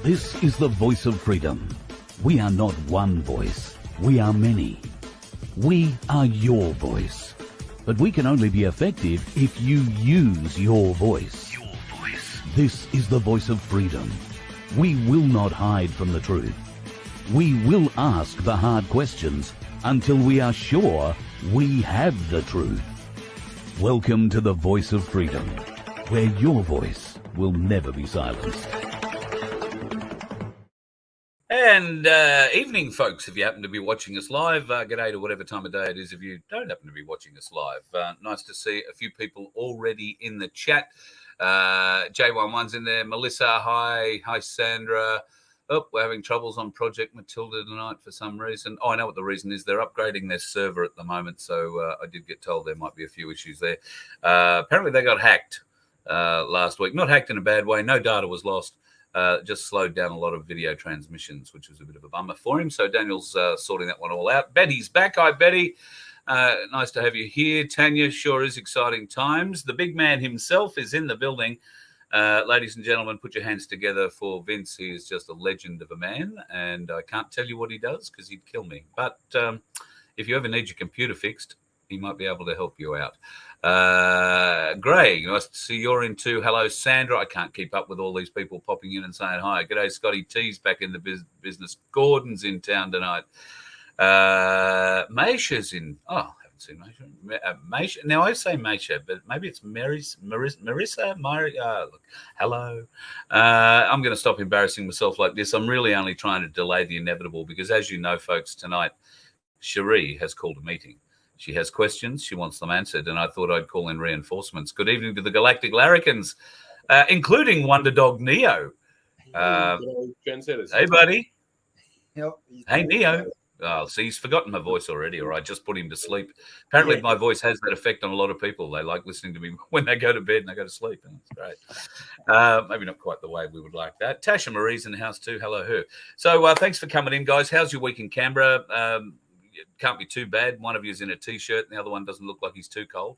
This is the voice of freedom. We are not one voice. We are many. We are your voice. But we can only be effective if you use your voice. Your voice. This is the voice of freedom. We will not hide from the truth. We will ask the hard questions until we are sure we have the truth. Welcome to the voice of freedom, where your voice will never be silenced. And evening, folks, if you happen to be watching us live, g'day to whatever time of day it is if you don't happen to be watching us live. Nice to see a few people already in the chat. J11's in there. Melissa, hi. Hi, Sandra. Oh, we're having troubles on Project Matilda tonight for some reason. Oh, I know what the reason is. They're upgrading their server at the moment, so I did get told there might be a few issues there. Apparently they got hacked last week. Not hacked in a bad way. No data was lost. Just slowed down a lot of video transmissions, which was a bit of a bummer for him. So Daniel's sorting that one all out. Betty's back. Hi, Betty. Nice to have you here. Tanya, sure is exciting times. The big man himself is in the building. Ladies and gentlemen, put your hands together for Vince. He is just a legend of a man, and I can't tell you what he does because he'd kill me. But if you ever need your computer fixed, he might be able to help you out. Greg, nice to see you're in too. Hello, Sandra. I can't keep up with all these people popping in and saying hi. G'day, Scotty T's back in the business. Gordon's in town tonight. Maisha's in. Oh, I haven't seen Maisha. Maisha. Now I say Maisha, but maybe it's Marissa. Look, hello. I'm going to stop embarrassing myself like this. I'm really only trying to delay the inevitable because, as you know, folks, tonight Sheree has called a meeting. She has questions. She wants them answered. And I thought I'd call in reinforcements. Good evening to the Galactic Larrikins, including Wonder Dog Neo. Hey, buddy. Yep. Hey, Neo. Oh, see, he's forgotten my voice already, or I just put him to sleep. Apparently, my voice has that effect on a lot of people. They like listening to me when they go to bed and they go to sleep. And it's great. Maybe not quite the way we would like that. Tasha Marie's in the house too. Hello, her. So thanks for coming in, guys. How's your week in Canberra? It can't be too bad. One of you is in a T-shirt and the other one doesn't look like he's too cold.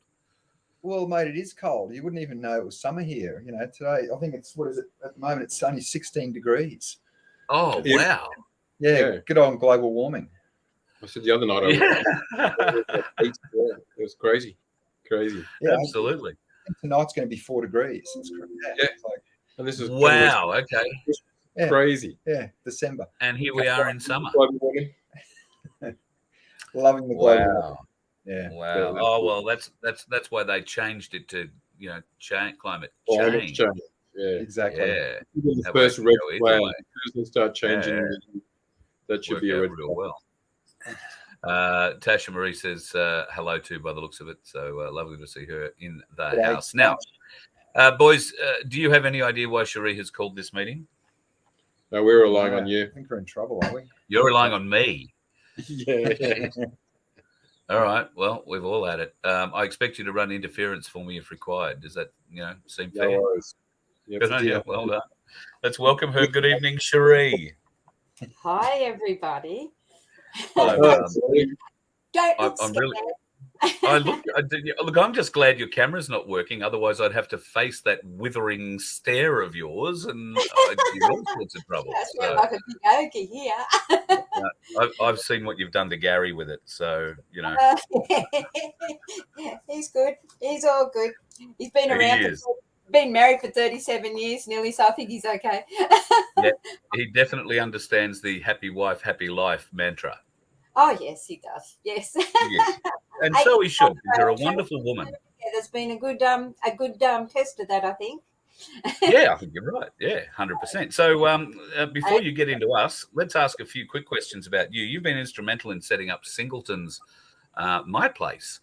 Well, mate, it is cold. You wouldn't even know it was summer here. You know, today, I think it's, what is it? At the moment, it's only 16 degrees. Oh, wow. Yeah, good on global warming. I said the other night, it was crazy. Yeah, absolutely. I think tonight's going to be 4 degrees. It's crazy. Yeah. It's like, And this is wow. Okay. Crazy. Yeah, December. And here we are in summer. Global warming. Loving the global warming. Yeah. Wow. Oh well, that's why they changed it to climate change. Yeah, exactly. Yeah. The first red flag. As they start changing, that should be a red real well. Tasha Marie says hello too, by the looks of it. So lovely to see her in the house. Now, boys, do you have any idea why Sheree has called this meeting? No, we're relying on you. I think we're in trouble, aren't we? You're relying on me. Yeah. All right. Well, we've all had it. I expect you to run interference for me if required. Does that, seem fair? No worries. Yep. Good on you. Well done. Let's welcome her. Good evening, Sheree. Hi, everybody. I'm Don't really. Look, I'm just glad your camera's not working. Otherwise, I'd have to face that withering stare of yours, and I'd be in all sorts of trouble. So, like a big ogre here. I've seen what you've done to Gary with it, so He's good. He's all good. He's been around. Been married for 37 years nearly, so I think he's okay. Yeah, he definitely understands the happy wife, happy life mantra. Oh, yes, he does. Yes. Yes. And so he should. You're a wonderful woman. Yeah, there's been a good test of that, I think. Yeah, I think you're right. Yeah, 100%. So before you get into us, let's ask a few quick questions about you. You've been instrumental in setting up Singleton's My Place.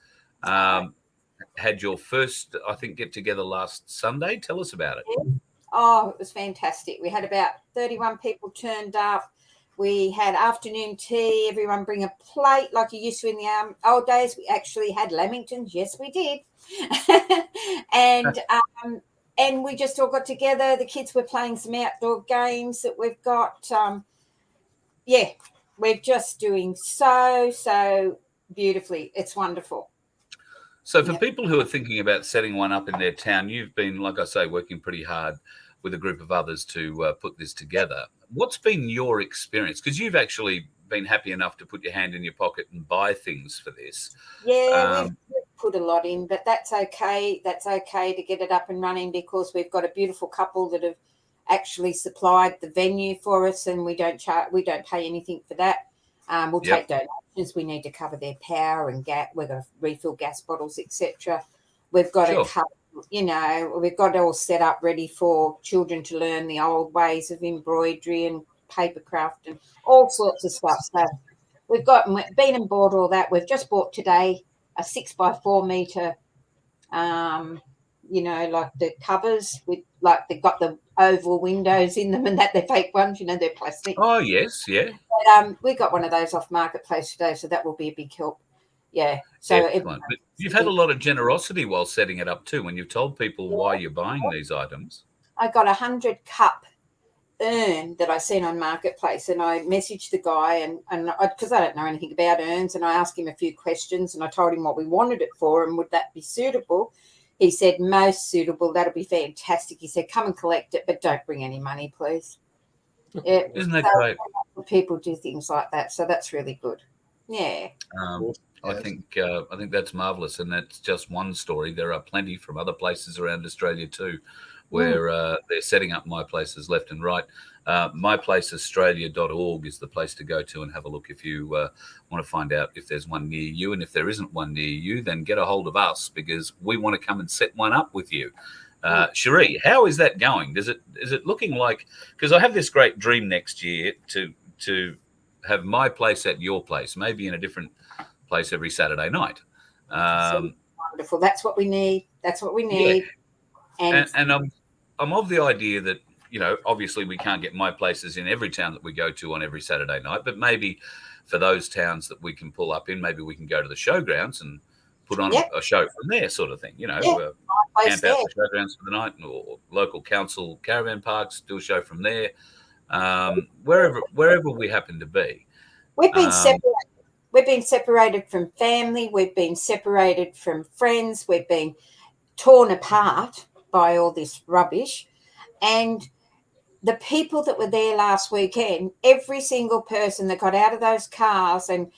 Had your first, I think, get-together last Sunday. Tell us about it. Oh, it was fantastic. We had about 31 people turned up. We had afternoon tea. Everyone bring a plate like you used to in the old days. We actually had lamingtons. Yes, we did. And we just all got together. The kids were playing some outdoor games that we've got. We're just doing so beautifully. It's wonderful. So for people who are thinking about setting one up in their town, you've been, like I say, working pretty hard with a group of others to put this together. What's been your experience? Because you've actually been happy enough to put your hand in your pocket and buy things for this. Yeah, we've put a lot in, but that's okay. That's okay to get it up and running, because we've got a beautiful couple that have actually supplied the venue for us, and we don't pay anything for that. We'll take donations. We need to cover their power and gas. We're going to refill gas bottles, etc. We've got to cover, we've got it all set up ready for children to learn the old ways of embroidery and paper craft and all sorts of stuff. So we've been and bought all that. We've just bought today a 6x4 metre, like the covers with, like, they've got the oval windows in them, and that they're fake ones, they're plastic. Oh, yes, yeah. But, we got one of those off Marketplace today, so that will be a big help. Yeah. So but you've had a lot of generosity while setting it up too, when you've told people why you're buying these items. I got 100 cup urn that I seen on Marketplace, and I messaged the guy, and because I don't know anything about urns, and I asked him a few questions, and I told him what we wanted it for and would that be suitable. He said, most suitable, that'll be fantastic. He said, come and collect it, but don't bring any money, please. Yeah. Isn't that great? People do things like that, so that's really good. Yeah. I think that's marvellous, and that's just one story. There are plenty from other places around Australia too, where they're setting up My Places left and right. myplaceaustralia.org is the place to go to and have a look if you want to find out if there's one near you. And if there isn't one near you, then get a hold of us, because we want to come and set one up with you. Sheree, how is that going? Is it looking like, because I have this great dream next year to have my place at your place, maybe in a different place every Saturday night. Wonderful. That's what we need. Yeah. And I'm of the idea that, obviously we can't get My Places in every town that we go to on every Saturday night, but maybe for those towns that we can pull up in, maybe we can go to the showgrounds and put on a show from there, sort of thing. Camp out the showgrounds for the night, or local council caravan parks, do a show from there. Wherever we happen to be. We've been separated. We've been separated from family. We've been separated from friends. We've been torn apart by all this rubbish. And the people that were there last weekend, every single person that got out of those cars and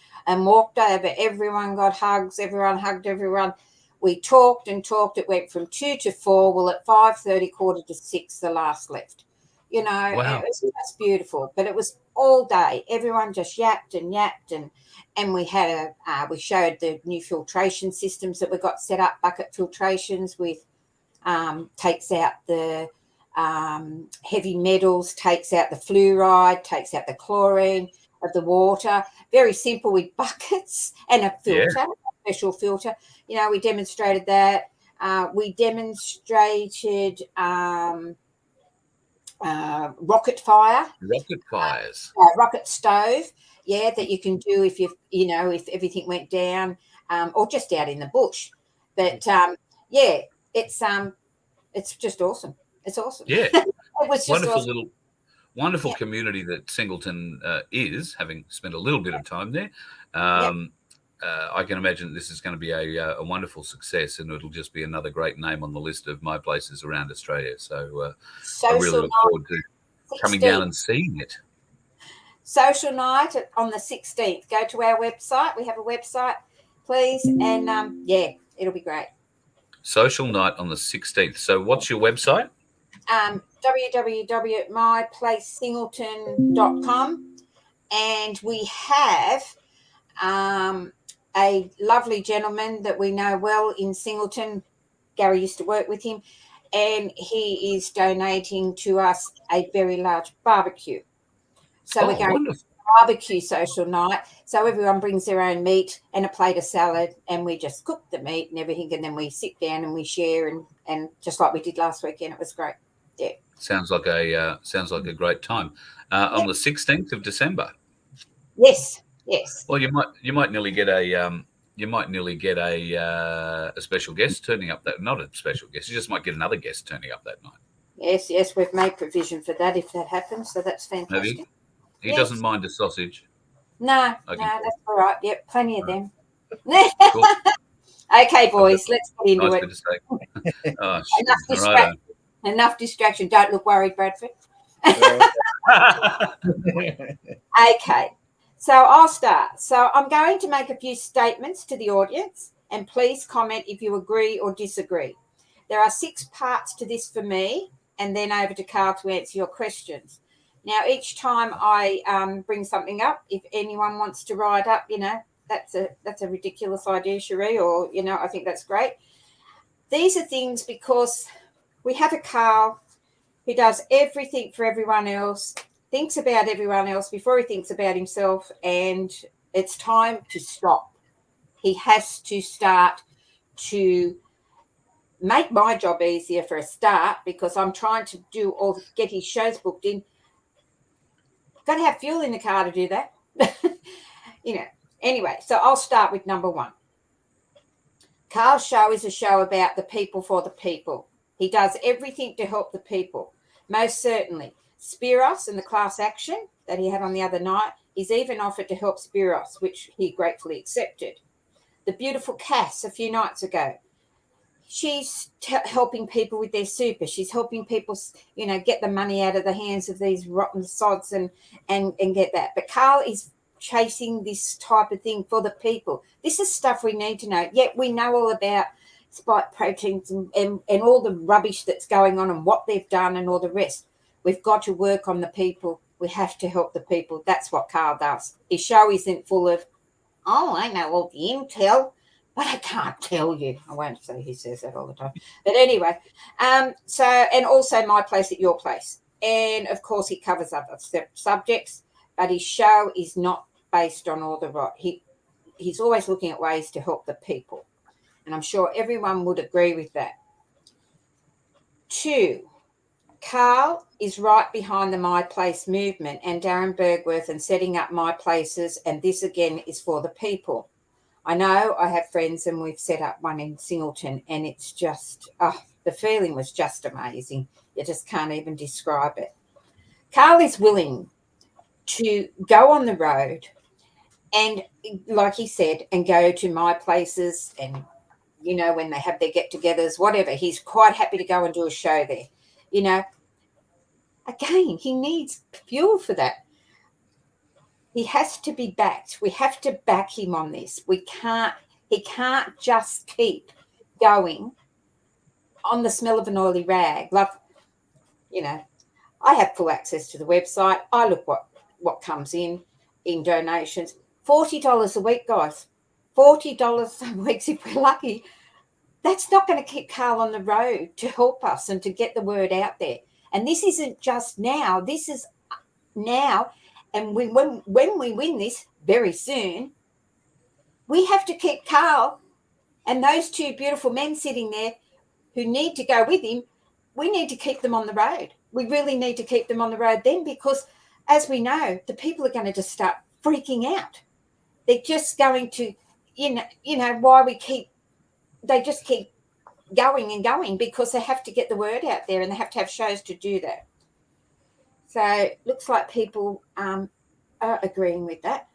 walked over, everyone got hugs, everyone hugged everyone. We talked and talked. It went from 2 to 4. Well, at 5:30, 5:45, the last left. Wow. It was just beautiful. But it was all day. Everyone just yapped, and we had we showed the new filtration systems that we got set up, bucket filtrations with takes out the heavy metals, takes out the fluoride, takes out the chlorine of the water. Very simple, with buckets and a filter, a special filter. We demonstrated that. We demonstrated rocket fires, rocket stove, that you can do if if everything went down, or just out in the bush. But it's just awesome. It's awesome. Yeah, it was just wonderful awesome. Wonderful community that Singleton is, having spent a little bit of time there. I can imagine this is going to be a wonderful success, and it'll just be another great name on the list of My Places around Australia. So I really look forward to coming down and seeing it. Social night on the 16th. Go to our website. We have a website, please, and it'll be great. Social night on the 16th. So what's your website? www.myplacesingleton.com, and we have a lovely gentleman that we know well in Singleton. Gary used to work with him, and he is donating to us a very large barbecue. So we're going to a barbecue social night. So everyone brings their own meat and a plate of salad, and we just cook the meat and everything, and then we sit down and we share, and just like we did last weekend. It was great. Yeah. Sounds like a great time. On the 16th of December. Yes. Well, you might nearly get a special guest turning up that. Not a special guest. You just might get another guest turning up that night. Yes. We've made provision for that if that happens. So that's fantastic. He doesn't mind a sausage. No, that's all right. Yep, plenty of them. Cool. Okay, boys, let's get into nice it. To say. Enough distraction. Enough distraction. Don't look worried, Bradford. Okay, so I'll start. So I'm going to make a few statements to the audience, and please comment if you agree or disagree. There are 6 parts to this for me, and then over to Carl to answer your questions. Now, each time I bring something up, if anyone wants to write up, that's a ridiculous idea, Sheree, or, I think that's great. These are things because we have a Carl who does everything for everyone else, thinks about everyone else before he thinks about himself, and it's time to stop. He has to start to make my job easier for a start, because I'm trying to get his shows booked in. Got to have fuel in the car to do that. Anyway, so I'll start with number 1. Carl's show is a show about the people for the people. He does everything to help the people. Most certainly. Spiros and the class action that he had on the other night, he's even offered to help Spiros, which he gratefully accepted. The beautiful Cass a few nights ago, she's helping people with their super. She's helping people, get the money out of the hands of these rotten sods and get that. But Carl is chasing this type of thing for the people. This is stuff we need to know. Yet we know all about spike proteins and all the rubbish that's going on and what they've done and all the rest. We've got to work on the people. We have to help the people. That's what Carl does. His show isn't full of, I know all the intel, but I can't tell you. I won't say he says that all the time. But anyway, and also My Place at Your Place. And, of course, he covers other subjects, but his show is not based on all the rot. He's always looking at ways to help the people. And I'm sure everyone would agree with that. 2, Carl is right behind the My Place movement and Darren Bergworth and setting up My Places, and this again is for the people. I know I have friends and we've set up one in Singleton, and it's just, the feeling was just amazing. You just can't even describe it. Carl is willing to go on the road and, like he said, and go to My Places and, when they have their get-togethers, whatever. He's quite happy to go and do a show there. Again, he needs fuel for that. He has to be backed. We have to back him on this. He can't just keep going on the smell of an oily rag. Like, I have full access to the website. I look what comes in donations. $40 a week, guys. $40 a week if we're lucky. That's not going to keep Carl on the road to help us and to get the word out there. And this isn't just now. This is now. And when we win this very soon, we have to keep Carl and those 2 beautiful men sitting there who need to go with him. We need to keep them on the road. We really need to keep them on the road then, because, as we know, the people are going to just start freaking out. They're just going to, they just keep going and going, because they have to get the word out there and they have to have shows to do that. So looks like people are agreeing with that.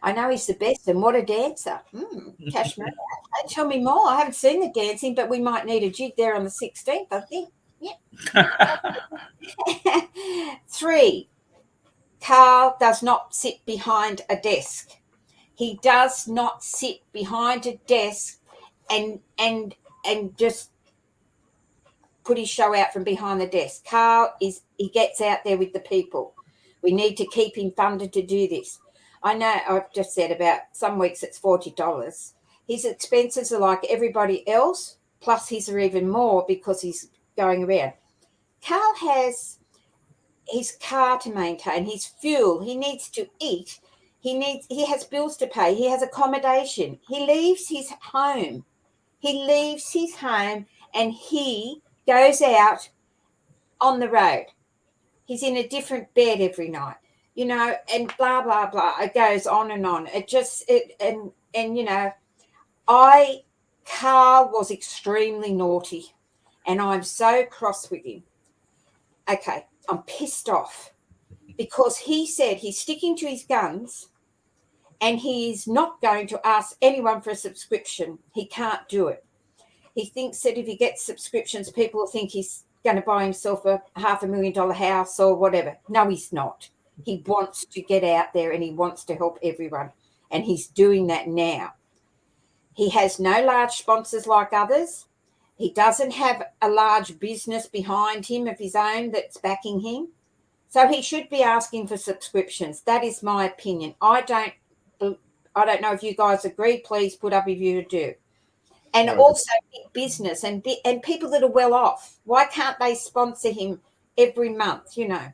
I know he's the best, and what a dancer. Cashmere. Tell me more. I haven't seen the dancing, but we might need a jig there on the 16th, I think. Yeah. 3, Carl does not sit behind a desk. He does not sit behind a desk and just put his show out from behind the desk. Carl he gets out there with the people. We need to keep him funded to do this. I know I've just said about some weeks it's $40. His expenses are like everybody else, plus his are even more because he's going around. Carl has his car to maintain, his fuel, he needs to eat, he has bills to pay, he has accommodation. He leaves his home and he goes out on the road. He's in a different bed every night, and blah, blah, blah. It goes on and on. Carl was extremely naughty, and I'm so cross with him. Okay, I'm pissed off because he said he's sticking to his guns and he is not going to ask anyone for a subscription. He can't do it. He thinks that if he gets subscriptions, people will think he's going to buy himself a $500,000 house or whatever. No, he's not. He wants to get out there and he wants to help everyone. And he's doing that now. He has no large sponsors like others. He doesn't have a large business behind him of his own that's backing him. So he should be asking for subscriptions. That is my opinion. I don't know if you guys agree. Please put up if you do. And also big business and people that are well off. Why can't they sponsor him every month, you know?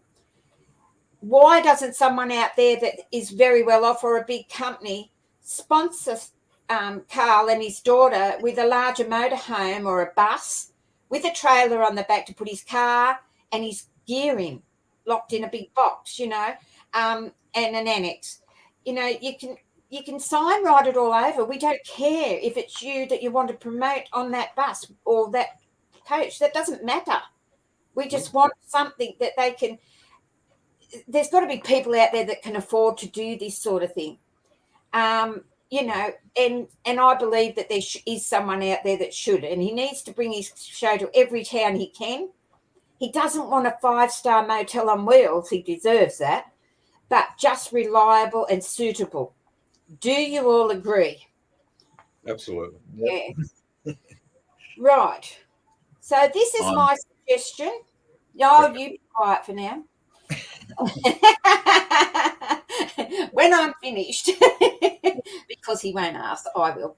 Why doesn't someone out there that is very well off or a big company sponsor Carl and his daughter with a larger motorhome or a bus with a trailer on the back to put his car and his gear in, locked in a big box, you know, and an annex? You know, you can sign write it all over. We don't care if it's you that you want to promote on that bus or that coach. That doesn't matter. We just want something that they can. There's got to be people out there that can afford to do this sort of thing. You know, and I believe that there is someone out there that should, and he needs to bring his show to every town he can. He doesn't want a 5-star motel on wheels. He deserves that, but just reliable and suitable. Do you all agree? Absolutely. Yep. Yeah. Right. So this is my suggestion. Oh, you be quiet for now. When I'm finished, because he won't ask, I will.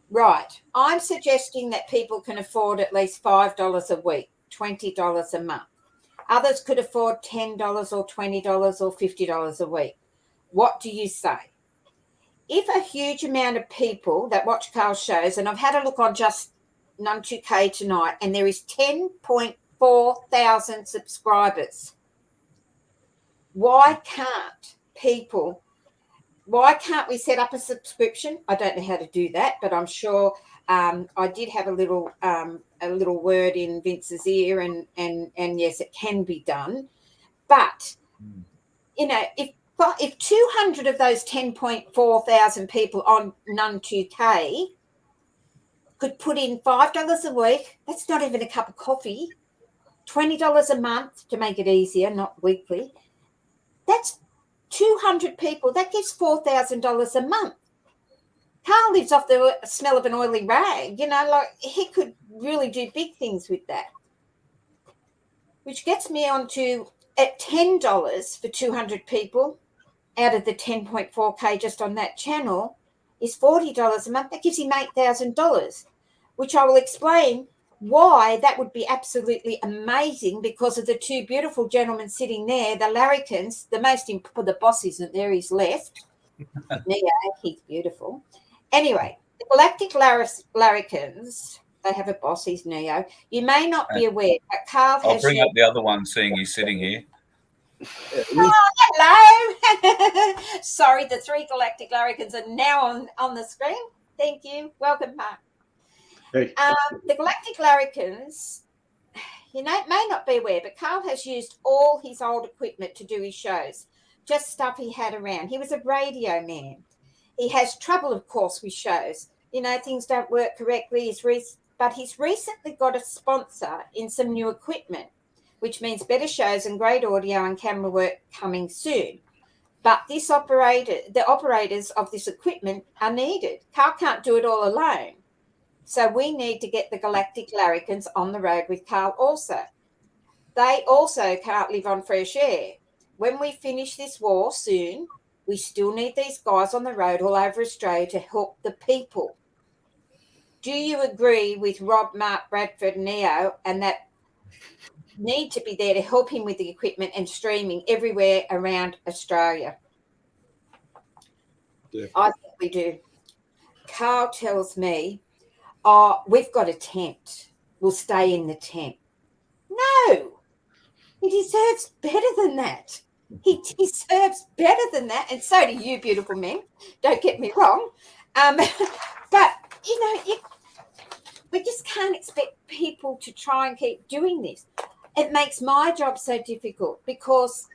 Right. I'm suggesting that people can afford at least $5 a week, $20 a month. Others could afford $10 or $20 or $50 a week. What do you say? If a huge amount of people that watch Carl's shows, and I've had a look on just Num2K tonight, and there is 10.4 thousand subscribers. Why can't we set up a subscription? I don't know how to do that, but I'm sure I did have a little word in Vince's ear, and yes, it can be done. But you know, if 200 of those 10.4 thousand people on Num2K could put in $5 a week, that's not even a cup of coffee. $20 a month to make it easier, not weekly. That's 200 people. That gives $4,000 a month. Carl lives off the smell of an oily rag. You know, like he could really do big things with that. Which gets me on to, at $10 for 200 people out of the 10.4K just on that channel is $40 a month. That gives him $8,000, which I will explain why that would be absolutely amazing, because of the two beautiful gentlemen sitting there, the Larrikins. The boss isn't there, he's left. Neo, he's beautiful. Anyway, the Galactic Larrikins, they have a boss, he's Neo. You may not be aware, but Carl has... I'll bring up the other one, seeing he's sitting here. Oh, hello. Sorry, the 3 Galactic Larrikins are now on the screen. Thank you. Welcome, Mark. Hey. The Galactic Larrikins, you know, may not be aware, but Carl has used all his old equipment to do his shows, just stuff he had around. He was a radio man. He has trouble, of course, with shows. You know, things don't work correctly. But he's recently got a sponsor in some new equipment, which means better shows and great audio and camera work coming soon. But the operators of this equipment are needed. Carl can't do it all alone. So we need to get the Galactic Larrikins on the road with Carl also. They also can't live on fresh air. When we finish this war soon, we still need these guys on the road all over Australia to help the people. Do you agree with Rob, Mark, Bradford, Neo, and that need to be there to help him with the equipment and streaming everywhere around Australia? Definitely. I think we do. Carl tells me, oh, we've got a tent. We'll stay in the tent. No, he deserves better than that. He deserves better than that. And so do you, beautiful men. Don't get me wrong. But, you know, we just can't expect people to try and keep doing this. It makes my job so difficult because,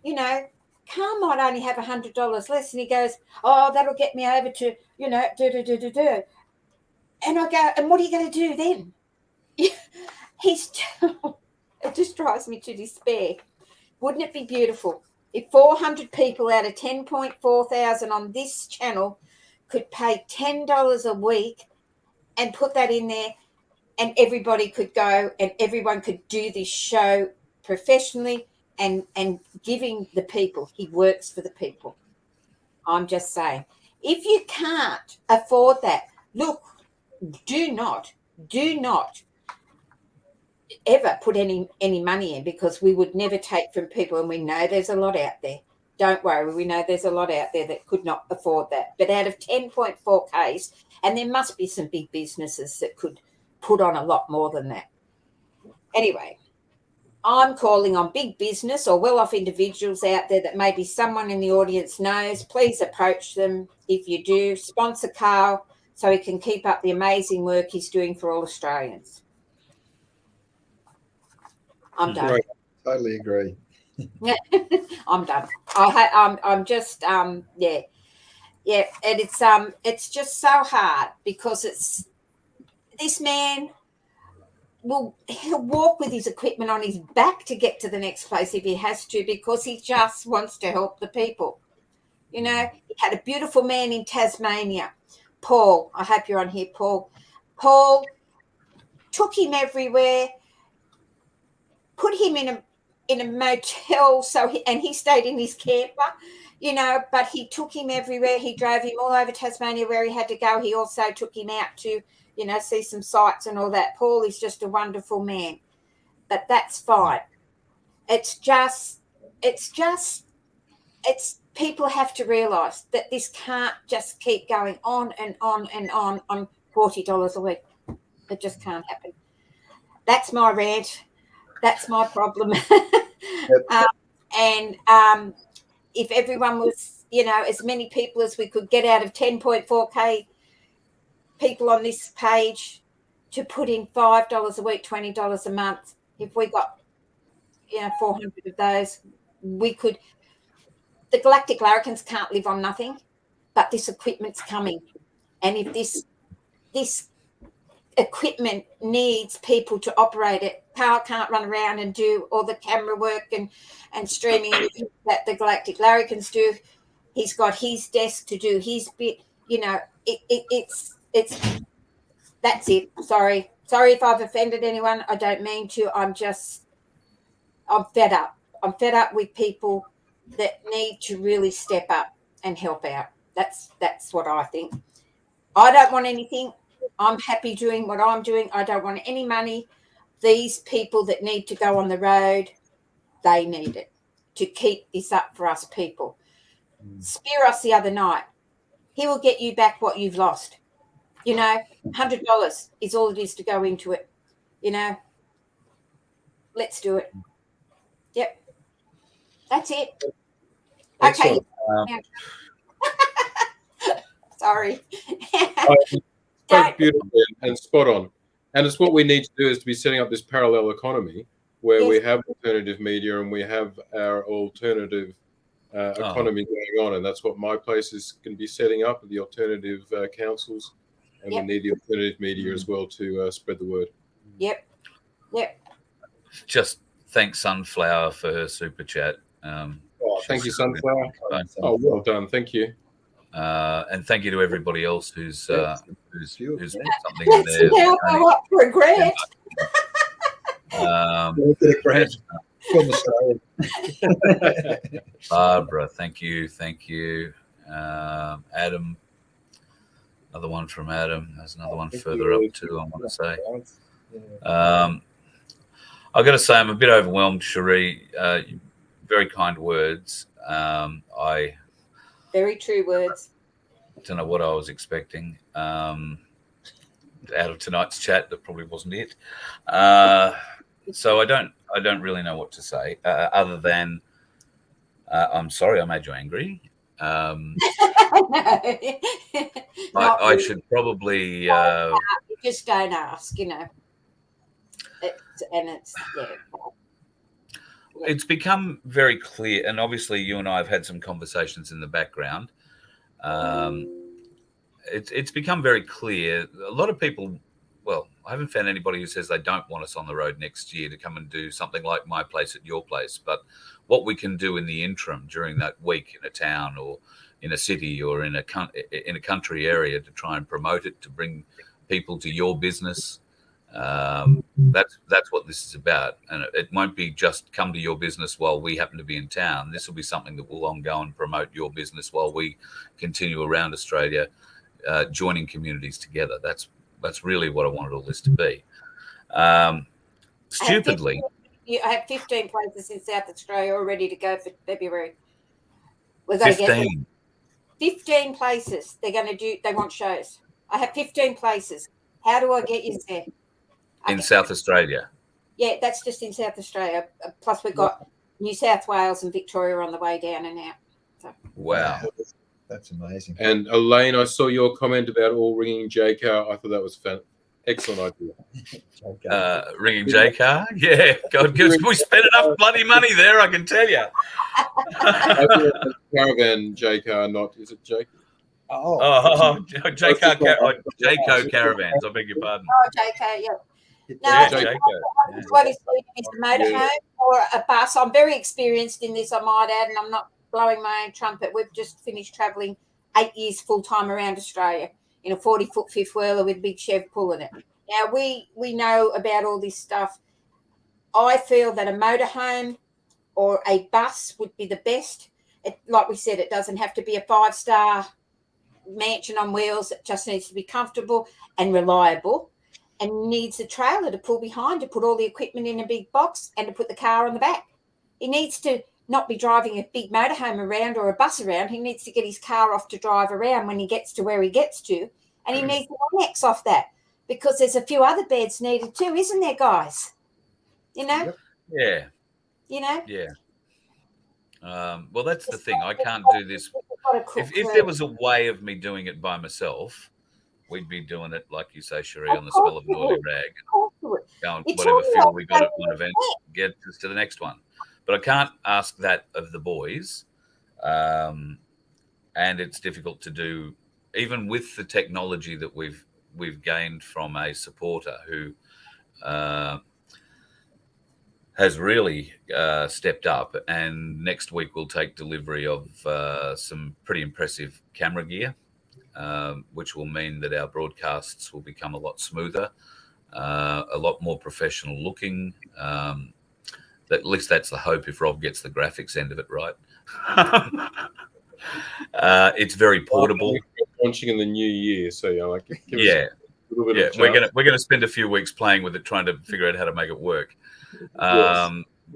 you know, Carl might only have $100 less, and he goes, oh, that'll get me over to, you know, And I go, and what are you going to do then? It just drives me to despair. Wouldn't it be beautiful if 400 people out of 10.4 thousand on this channel could pay $10 a week and put that in there, and everybody could go and everyone could do this show professionally and giving the people. He works for the people. I'm just saying, if you can't afford that, look, do not ever put any money in, because we would never take from people, and we know there's a lot out there. Don't worry, we know there's a lot out there that could not afford that. But out of 10.4 Ks, and there must be some big businesses that could put on a lot more than that. Anyway, I'm calling on big business or well-off individuals out there that maybe someone in the audience knows. Please approach them. If you do, sponsor Carl so he can keep up the amazing work he's doing for all Australians. I'm done. Right. Totally agree. I'm done. I'm just yeah. And it's just so hard, because it's this man he'll walk with his equipment on his back to get to the next place if he has to, because he just wants to help the people. You know, he had a beautiful man in Tasmania, Paul. I hope you're on here, Paul. Paul took him everywhere, put him in a motel, and he stayed in his camper, you know, but he took him everywhere. He drove him all over Tasmania where he had to go. He also took him out to, you know, see some sights and all that. Paul is just a wonderful man, but that's fine. It's people have to realise that this can't just keep going on and on and on $40 a week. It just can't happen. That's my rant. That's my problem. Yep. If everyone was, you know, as many people as we could get out of 10.4K people on this page to put in $5 a week, $20 a month, if we got, you know, 400 of those, we could. The Galactic Larrikins can't live on nothing, but this equipment's coming. And if this equipment needs people to operate it, Carl can't run around and do all the camera work and streaming that the Galactic Larrikins do. He's got his desk to do his bit. You know, it's that's it. Sorry if I've offended anyone. I don't mean to. I'm fed up. I'm fed up with people that need to really step up and help out. That's what I think. I don't want anything. I'm happy doing what I'm doing. I don't want any money. These people that need to go on the road, they need it to keep this up for us people. Spiros the other night, he will get you back what you've lost. You know, $100 is all it is to go into it. You know, let's do it. Yep. That's it. Excellent. Okay. Sorry. Spoke beautifully and spot on. And it's what we need to do, is to be setting up this parallel economy where we have alternative media and we have our alternative economy going on. And that's what my place is going to be setting up, the alternative councils. And we need the alternative media as well to spread the word. Yep. Just thank Sunflower for her super chat. Thank you, Sunflower. Oh, well done. Thank you. And thank you to everybody else who's put something in there. Now go up for a grant. From Australia. Barbara, thank you. Adam, another one from Adam. There's another one further up too, I want to say. I've got to say I'm a bit overwhelmed, Sheree. Very kind words. Very true words. Don't know what I was expecting out of tonight's chat. That probably wasn't it. So I don't really know what to say other than I'm sorry I made you angry. I should probably just don't ask, you know. It's become very clear, and obviously you and I have had some conversations in the background. it's become very clear. A lot of people, well, I haven't found anybody who says they don't want us on the road next year to come and do something like my place at your place. But what we can do in the interim during that week in a town or in a city or in a country area to try and promote it, to bring people to your business. That's what this is about, and it won't be just come to your business while we happen to be in town. This will be something that will go and promote your business while we continue around Australia, joining communities together. That's really what I wanted all this to be. Stupidly, I have 15 places in South Australia all ready to go for February. We're going 15. to get 15 places. They want shows. I have 15 places. How do I get you there? In South Australia. Yeah, that's just in South Australia. Plus, we've got New South Wales and Victoria on the way down and out. So. Wow. That's amazing. And Elaine, I saw your comment about all ringing J car. I thought that was excellent idea. Ringing J car? Yeah. God, we spent enough bloody money there, I can tell you. Caravan J car, is it J? Jayco caravans. I beg your pardon. Oh, Jayco, yeah. No, what is a motorhome or a bus? I'm very experienced in this, I might add, and I'm not blowing my own trumpet. We've just finished travelling 8 years full time around Australia in a 40-foot fifth wheeler with a big Chev pulling it. Now we know about all this stuff. I feel that a motorhome or a bus would be the best. Like we said, it doesn't have to be a 5-star mansion on wheels. It just needs to be comfortable and reliable, and needs a trailer to pull behind, to put all the equipment in a big box and to put the car on the back. He needs to not be driving a big motorhome around or a bus around. He needs to get his car off to drive around when he gets to where he gets to, and he needs an annex off that, because there's a few other beds needed too, isn't there, guys? You know? Yeah. You know? Yeah. Well, that's the thing. I can't do this. If there was a way of me doing it by myself, we'd be doing it, like you say, Sheree, on the smell of an oily rag. Going, whatever field we got at one event, get us to the next one. But I can't ask that of the boys. And it's difficult to do, even with the technology that we've gained from a supporter who has really stepped up. And next week we'll take delivery of some pretty impressive camera gear, which will mean that our broadcasts will become a lot smoother, a lot more professional looking. At least that's the hope, if Rob gets the graphics end of it right. It's very portable. Launching in the new year, so we're gonna spend a few weeks playing with it, trying to figure out how to make it work.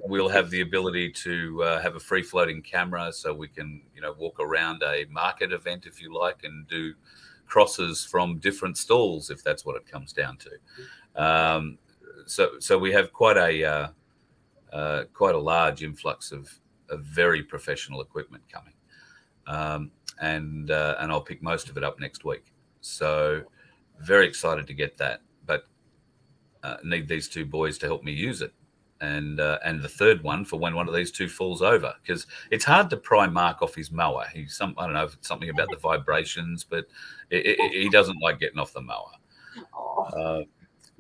We'll have the ability to have a free floating camera, so we can walk around a market event, if you like, and do crosses from different stalls, if that's what it comes down to. So we have quite a large influx of very professional equipment coming, and I'll pick most of it up next week. So very excited to get that, but need these two boys to help me use it. And the third one for when one of these two falls over, because it's hard to pry Mark off his mower. I don't know if it's something about the vibrations, but he doesn't like getting off the mower.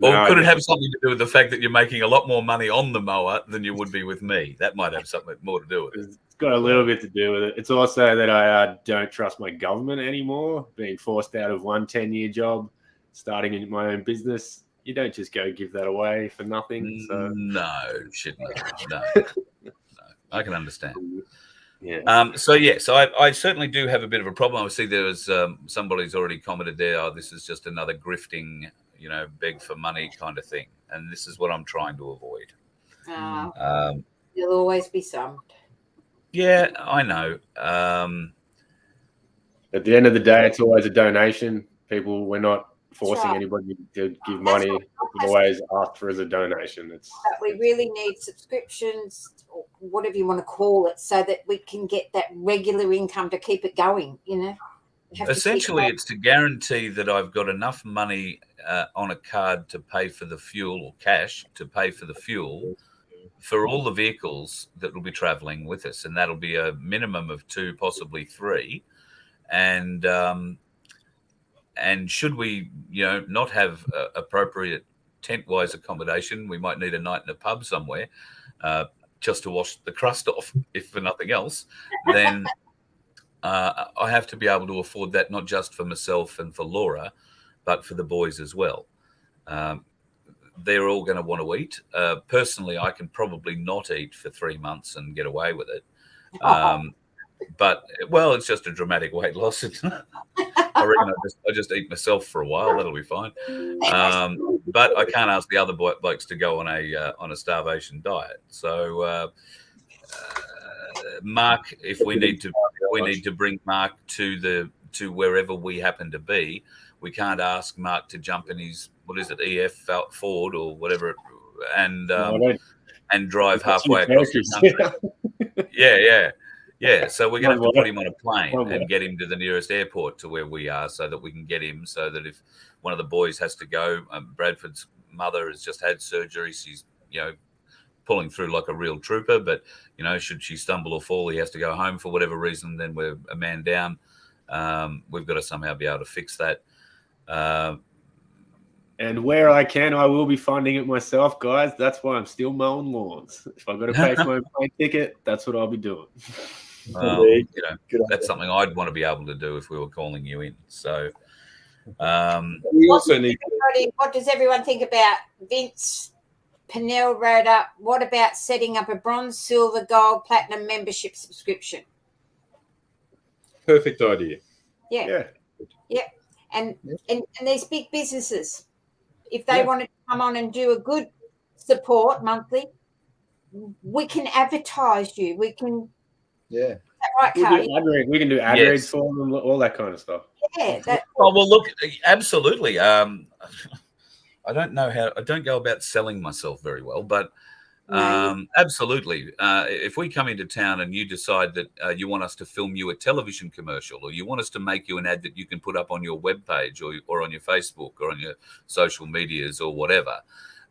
Or could it have something to do with the fact that you're making a lot more money on the mower than you would be with me? That might have something more to do with it. It's got a little bit to do with it. It's also that I don't trust my government anymore, being forced out of one 10-year job, starting in my own business. You don't just go give that away for nothing. So no. I can understand. Yeah. So I certainly do have a bit of a problem. I see there was somebody's already commented there. Oh, this is just another grifting, beg for money kind of thing, and this is what I'm trying to avoid. There'll always be some. Yeah, I know. At the end of the day, it's always a donation. We're not forcing anybody to give money. It's always asked for as a donation. But we really need subscriptions, or whatever you want to call it, so that we can get that regular income to keep it going. Essentially, it's to guarantee that I've got enough money on a card to pay for the fuel, or cash to pay for the fuel for all the vehicles that will be traveling with us, and that'll be a minimum of 2, possibly 3. And and should we, not have appropriate tent-wise accommodation, we might need a night in a pub somewhere, just to wash the crust off, if for nothing else. Then I have to be able to afford that, not just for myself and for Laura, but for the boys as well. They're all going to want to eat. Personally, I can probably not eat for 3 months and get away with it. But, well, it's just a dramatic weight loss. I reckon I just eat myself for a while. That'll be fine. But I can't ask the other blokes to go on a starvation diet. So, Mark, if we need to bring Mark to wherever we happen to be, we can't ask Mark to jump in his, what is it, EF Ford or whatever, and drive halfway across the country. Yeah. So we're going to have to put him on a plane and get him to the nearest airport to where we are, so that we can get him. So that if one of the boys has to go, Bradford's mother has just had surgery. She's pulling through like a real trooper. But should she stumble or fall, he has to go home for whatever reason. Then we're a man down. We've got to somehow be able to fix that. And where I can, I will be funding it myself, guys. That's why I'm still mowing lawns. If I've got to pay for my plane ticket, that's what I'll be doing. That's something I'd want to be able to do if we were calling you in. So, we also need. What does everyone think about Vince Pennell wrote up? What about setting up a bronze, silver, gold, platinum membership subscription? Perfect idea. Yeah. And these big businesses, if they wanted to come on and do a good support monthly, we can advertise you. We can. Yeah. Is that right, Carl? We can do ad reads for them, all that kind of stuff. Yeah. Well, look, absolutely. I don't know how. I don't go about selling myself very well, but absolutely. If we come into town and you decide that you want us to film you a television commercial, or you want us to make you an ad that you can put up on your webpage or on your Facebook or on your social medias or whatever,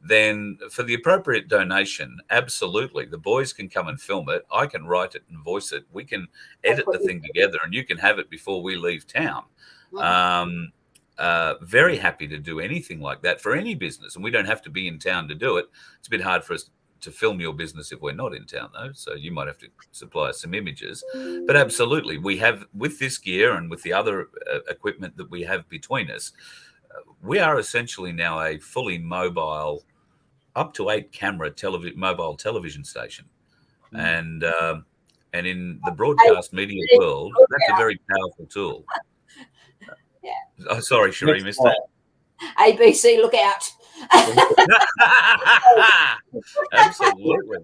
then for the appropriate donation, absolutely, the boys can come and film it. I can write it and voice it. We can edit the thing together, and you can have it before we leave town. Very happy to do anything like that for any business, and we don't have to be in town to do it. It's a bit hard for us to film your business if we're not in town, though, so you might have to supply us some images. But absolutely, we have, with this gear and with the other equipment that we have between us, we are essentially now a fully mobile, up to 8 camera mobile television station. And in the broadcast media world, that's a very powerful tool. Oh, sorry, Sheree, missed that. ABC, look out. Absolutely.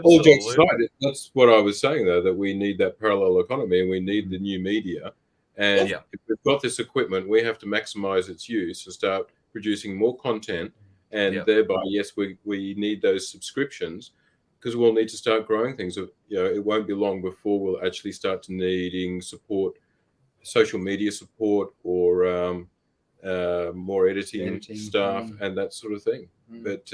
All jokes aside, that's what I was saying, though, that we need that parallel economy and we need the new media. And if we've got this equipment, we have to maximize its use and start producing more content. And thereby, yes, we need those subscriptions, because we'll need to start growing things. It won't be long before we'll actually start to needing support, social media support, or more editing staff and that sort of thing. But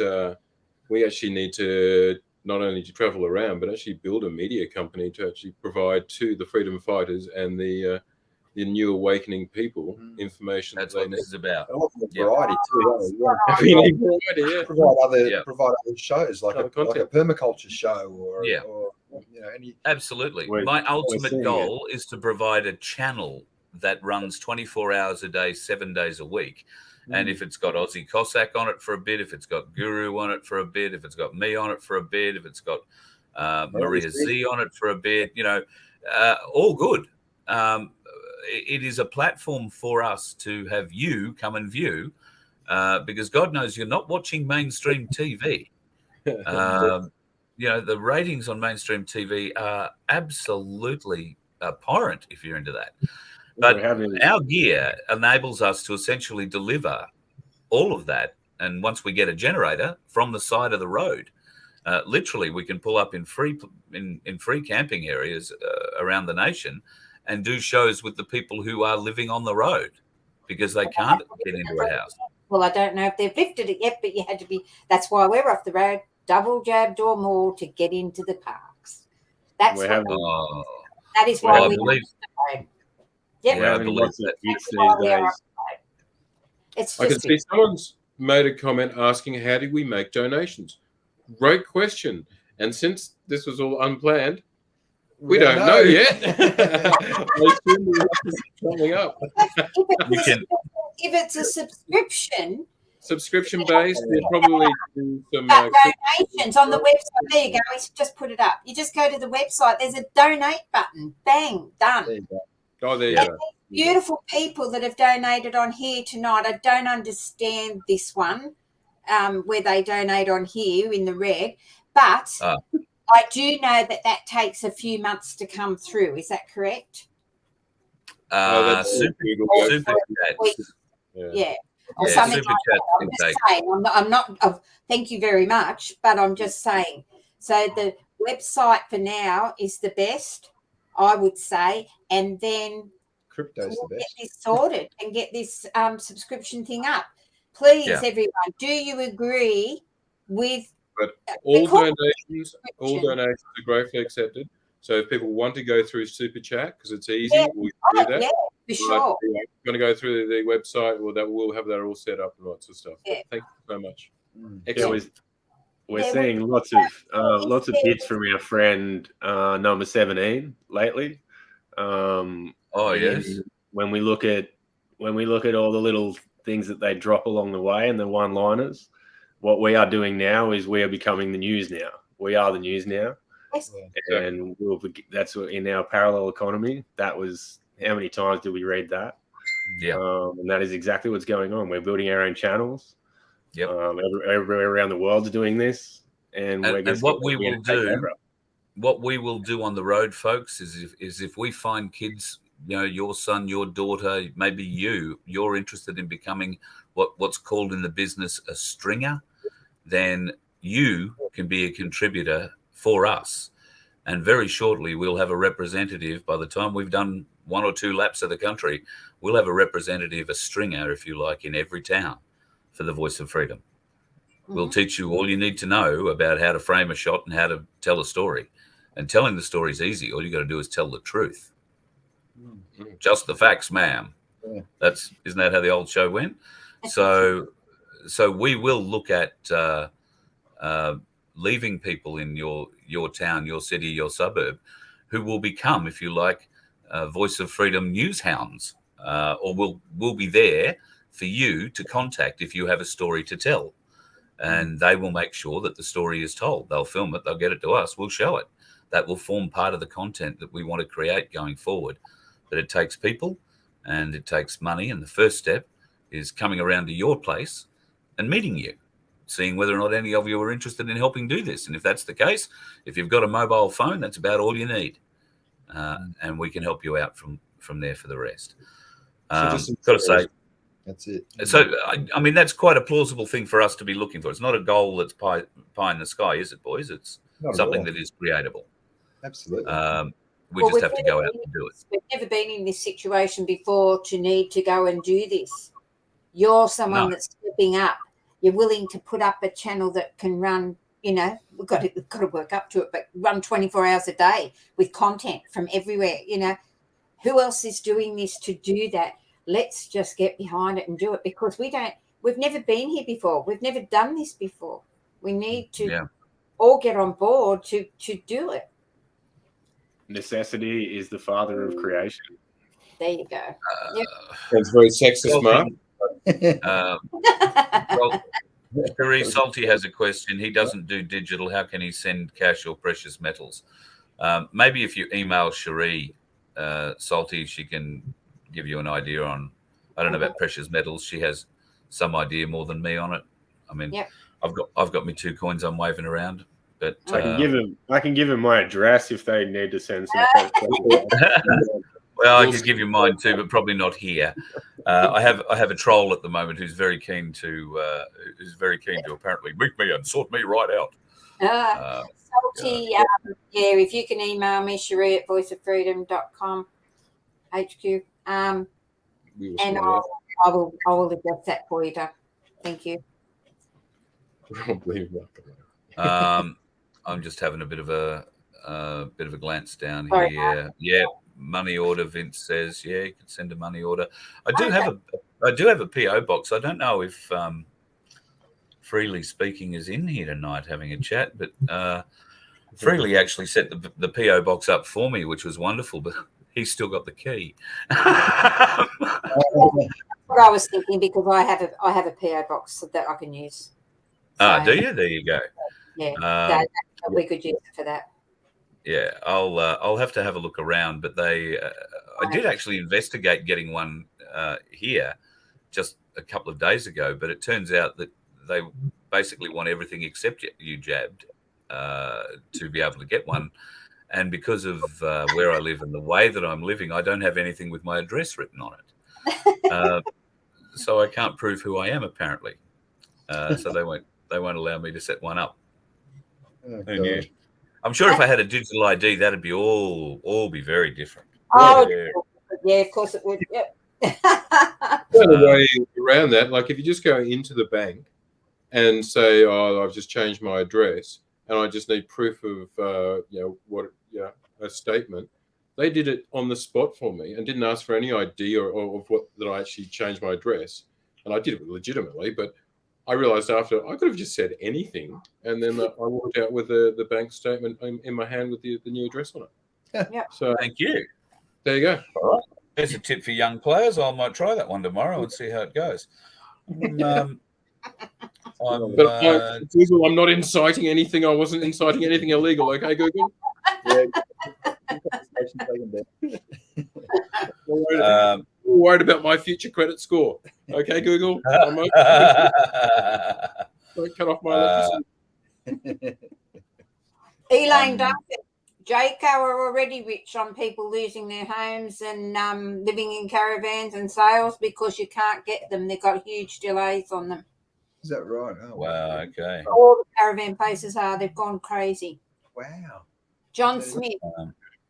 we actually need to not only to travel around, but actually build a media company to actually provide to the freedom fighters and the new awakening people information. That's what this is about. Variety too. We need variety. Provide other shows like a permaculture show or any. Absolutely. My ultimate goal is to provide a channel that runs 24 hours a day, 7 days a week. And if it's got Aussie Cossack on it for a bit, if it's got Guru on it for a bit, if it's got me on it for a bit, if it's got Maria Z on it for a bit, all good. It is a platform for us to have you come and view, because God knows you're not watching mainstream TV. The ratings on mainstream TV are absolutely abhorrent if you're into that. But our gear enables us to essentially deliver all of that. And once we get a generator from the side of the road, literally we can pull up in free camping areas around the nation and do shows with the people who are living on the road because they can't get into a house. Well, I don't know if they've lifted it yet, but you had to be. That's why we're off the road, double jab door mall to get into the parks. That is why we. Yep. Yeah, I believe that. It's I can just see someone's made a comment asking, how do we make donations? Great question. And since this was all unplanned, we don't know yet. I assume we have to set something up. if it's a subscription, Subscription based, we'll probably do some donations on the website. There you go. We just put it up. You just go to the website. There's a donate button. Bang, done. There you go. Oh, there you And go. Beautiful people that have donated on here tonight. I don't understand this one where they donate on here in the red, but I do know that takes a few months to come through. Is that correct? Super chats. Yeah. Or Yeah, something super like that. I'm just saying. I'm not. Thank you very much, but I'm just saying. So the website for now is the best, I would say, and then Crypto's the get best. this sorted and get this subscription thing up. Please, everyone, do you agree with? But all donations are gratefully accepted. So if people want to go through Super Chat, because it's easy, we'll do that. Yeah, for sure. If you're going to go through the website, we'll have that all set up and lots of stuff. Yeah. Thank you so much. Excellent. We're seeing lots of bits from our friend number 17 lately. Yes. When we look at all the little things that they drop along the way and the one-liners, what we are doing now is we are becoming the news now. We are the news now. Yes. And that's in our parallel economy. That was, how many times did we read that? Yeah. And that is exactly what's going on. We're building our own channels. Yep. Everywhere around the world's doing this. And what we will do on the road, folks, is if we find kids, your son, your daughter, maybe you're interested in becoming what's called in the business a stringer, then you can be a contributor for us. And very shortly, we'll have a representative. By the time we've done 1 or 2 laps of the country, we'll have a representative, a stringer, if you like, in every town for the Voice of Freedom. Mm-hmm. We'll teach you all you need to know about how to frame a shot and how to tell a story. And telling the story is easy. All you got to do is tell the truth. Mm-hmm. Just the facts, ma'am. Yeah. Isn't that how the old show went? So we will look at leaving people in your town, your city, your suburb, who will become, if you like, Voice of Freedom news hounds, or will be there for you to contact if you have a story to tell. And they will make sure that the story is told. They'll film it, they'll get it to us, we'll show it. That will form part of the content that we want to create going forward. But it takes people and it takes money. And the first step is coming around to your place and meeting you, seeing whether or not any of you are interested in helping do this. And if that's the case, if you've got a mobile phone, that's about all you need. And we can help you out from there for the rest. Got to say, that's it. So, I mean, that's quite a plausible thing for us to be looking for. It's not a goal that's pie in the sky, is it, boys? It's something that is creatable. Absolutely. We just have to go out and do it. We've never been in this situation before to need to go and do this. You're someone that's stepping up. You're willing to put up a channel that can run, we've got to work up to it, but run 24 hours a day with content from everywhere. Who else is doing this to do that? Let's just get behind it and do it, because we've never been here before. We've never done this before. We need to all get on board to do it. Necessity is the father of creation. There you go. That's very sexist, Mark. Well, Sheree Salty has a question. He doesn't do digital. How can he send cash or precious metals? Maybe if you email Sheree Salty, she can give you an idea on. I don't know about precious metals. She has some idea more than me on it. I mean, I've got me 2 coins I'm waving around. But I can give him my address if they need to send some. Well, I can give you mine too, but probably not here. I have a troll at the moment who's very keen to apparently meet me and sort me right out. Salty, if you can email me, Sheree at voiceoffreedom.com HQ, and I will address that for you, Doug. Thank you. I'm just having a bit of a glance down here. Yeah, money order. Vince says, yeah, you can send a money order. I do have a PO box. I don't know if Freely Speaking is in here tonight having a chat, but Freely actually set the PO box up for me, which was wonderful. But he's still got the key. What I was thinking, because I have a PO box that I can use. So, Do you? There you go. Yeah, we could use it for that. Yeah, I'll have to have a look around, but I did actually investigate getting one here just a couple of days ago, but it turns out that they basically want everything except you jabbed to be able to get one, and because of where I live and the way that I'm living, I don't have anything with my address written on it, so I can't prove who I am apparently. So they won't allow me to set one up. Oh, Who knew? God. I'm sure if I had a digital ID, that'd be all be very different. Oh, yeah, of course it would. Yep. The way around that, like if you just go into the bank and say, "Oh, I've just changed my address, and I just need proof of, a statement," they did it on the spot for me and didn't ask for any ID or of what that I actually changed my address, and I did it legitimately, but. I realised after I could have just said anything, and then I walked out with the bank statement in my hand with the new address on it. Yeah. So Thank you. there you go. All right. There's a tip for young players. I might try that one tomorrow and see how it goes. Google, I'm not inciting anything. I wasn't inciting anything illegal. Okay, Google. Yeah. Worried about my future credit score. Okay, Google. Don't cut off my electricity. Elaine Duncan, Jaco are already rich on people losing their homes and living in caravans and sales because you can't get them. They've got huge delays on them. Is that right? Oh, wow. Okay. All the caravan places they've gone crazy. Wow. John Smith,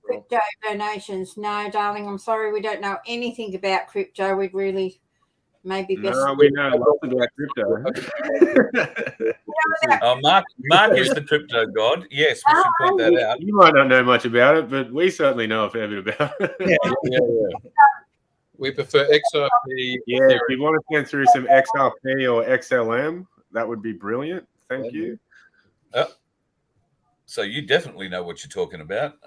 crypto donations. No, darling, I'm sorry. We don't know anything about crypto. We'd really maybe best. No, we know lots about crypto. Oh, Mark is the crypto god. Yes, we should point that out. You might not know much about it, but we certainly know a fair bit about it. Yeah. We prefer XRP. Yeah, if you want to send through some XRP or XLM, that would be brilliant. Thank you. So you definitely know what you're talking about.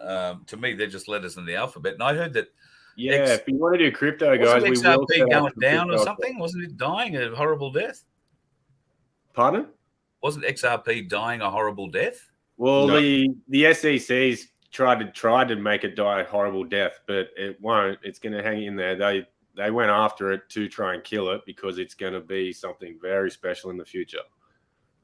To me, they're just letters in the alphabet. And I heard that. Yeah, if you want to do crypto, guys, we will XRP going down or something? Wasn't it dying a horrible death? Pardon? Wasn't XRP dying a horrible death? Well, no. the SEC's tried to make it die a horrible death, but it won't. It's going to hang in there. They went after it to try and kill it because it's going to be something very special in the future.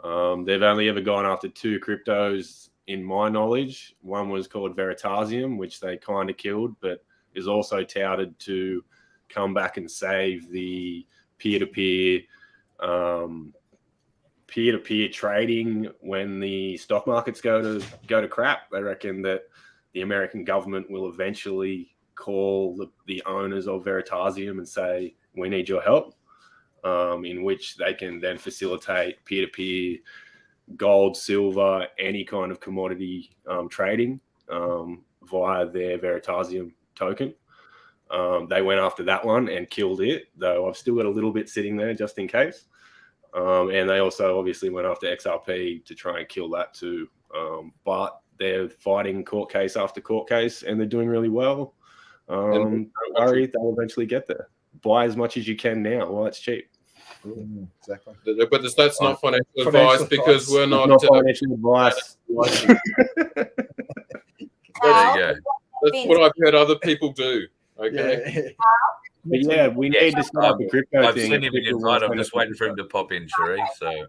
They've only ever gone after two cryptos in my knowledge. One was called Veritasium, which they kind of killed, but is also touted to come back and save the peer-to-peer trading when the stock markets go to crap. They reckon that the American government will eventually call the owners of Veritasium and say, we need your help, in which they can then facilitate peer-to-peer gold, silver, any kind of commodity trading via their Veritasium token. They went after that one and killed it, though I've still got a little bit sitting there just in case. And they also obviously went after XRP to try and kill that too. But they're fighting court case after court case and they're doing really well. Don't worry, they'll eventually get there. Buy as much as you can now while it's cheap. Exactly. But that's not financial advice because we're not financial advice. There you go. That's what I've heard other people do. Okay. But yeah, we need to start the crypto I've thing. sent him an invite. I'm just waiting for him to pop in, Sheree. So,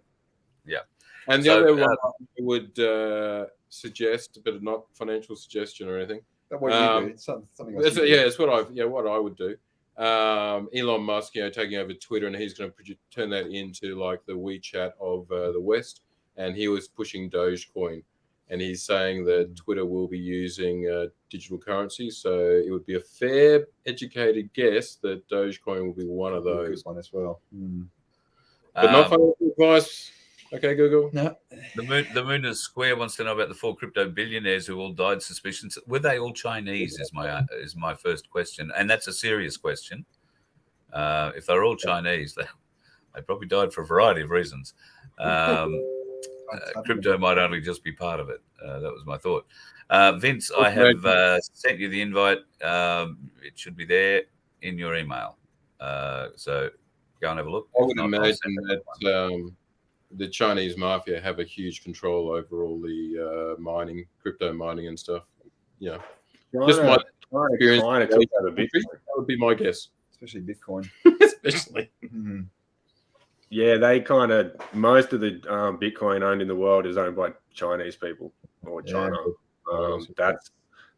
yeah. And the other one I would suggest, but not financial suggestion or anything. What you do? Something else. It's what I would do. Elon Musk, taking over Twitter, and he's going to turn that into like the WeChat of the West. And he was pushing Dogecoin, and he's saying that Twitter will be using digital currency. So it would be a fair, educated guess that Dogecoin will be one of those. One as well. But not financial advice. Okay, Google. No. The moon is square. Wants to know about the 4 crypto billionaires who all died. Suspicions. Were they all Chinese? Is my first question, and that's a serious question. If they're all Chinese, they probably died for a variety of reasons. Crypto might only just be part of it. That was my thought. Vince, I have sent you the invite. It should be there in your email. So go and have a look. I would imagine that the Chinese mafia have a huge control over all the crypto mining and stuff. Yeah. Just my experience. That would be my guess. Especially Bitcoin. Especially. Mm-hmm. Yeah, most of the Bitcoin owned in the world is owned by Chinese people or China.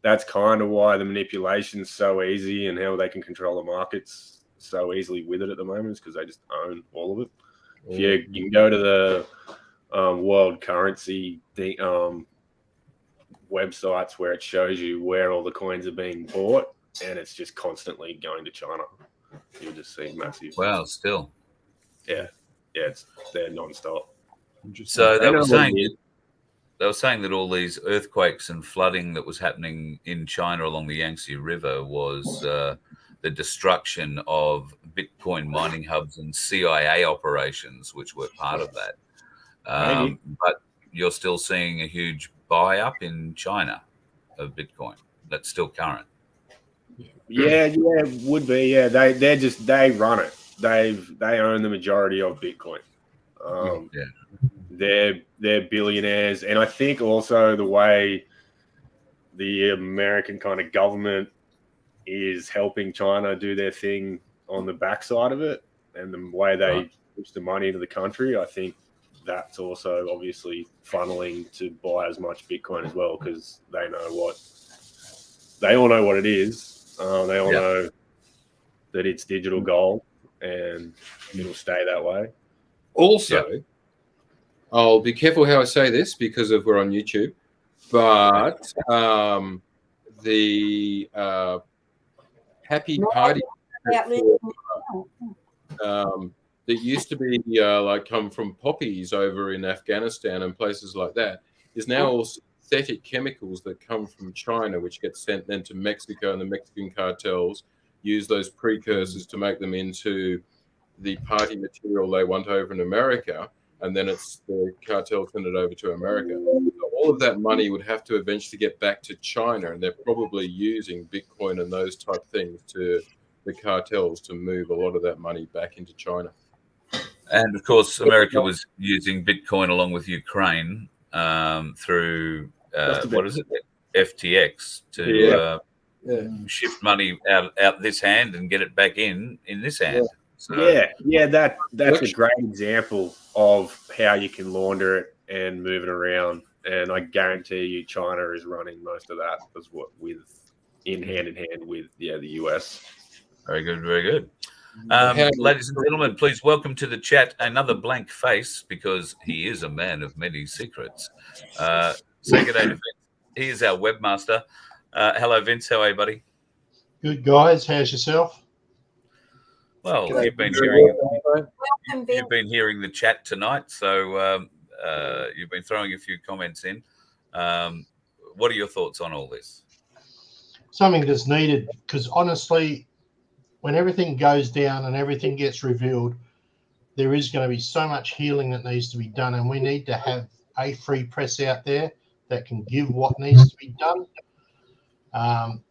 That's kind of why the manipulation's so easy and how they can control the markets so easily with it at the moment is because they just own all of it. If you can go to the world currency websites where it shows you where all the coins are being bought, and it's just constantly going to China. You'll just see massive. Wow, still. Yeah, they're non-stop. So they were saying that all these earthquakes and flooding that was happening in China along the Yangtze River was the destruction of Bitcoin mining hubs and CIA operations, which were part of that. But you're still seeing a huge buy up in China of Bitcoin. That's still current. Yeah, it would be. Yeah, they run it. They own the majority of Bitcoin. They're billionaires, and I think also the way the American kind of government is helping China do their thing on the backside of it, and the way they push the money into the country, I think that's also obviously funneling to buy as much Bitcoin as well because they all know what it is. They all know that it's digital gold and it'll stay that way. Also, I'll be careful how I say this because we're on YouTube, but the happy party that used to be come from poppies over in Afghanistan and places like that is now all synthetic chemicals that come from China, which get sent then to Mexico, and the Mexican cartels use those precursors to make them into the party material they want over in America, and then it's the cartel send it over to America. So all of that money would have to eventually get back to China, and they're probably using Bitcoin and those type things to the cartels to move a lot of that money back into China. And of course, America was using Bitcoin along with Ukraine through what is it, FTX, to shift money out this hand and get it back in this hand. So, that's a great example of how you can launder it and move it around. And I guarantee you, China is running most of that hand in hand with the US. Very good, very good. Ladies and gentlemen, please welcome to the chat another blank face because he is a man of many secrets. Say good day to Vince. He is our webmaster. Hello, Vince. How are you, buddy? Good, guys. How's yourself? Well, you've been hearing the chat tonight, so you've been throwing a few comments in. What are your thoughts on all this? Something that's needed because honestly, when everything goes down and everything gets revealed, there is going to be so much healing that needs to be done, and we need to have a free press out there that can give what needs to be done.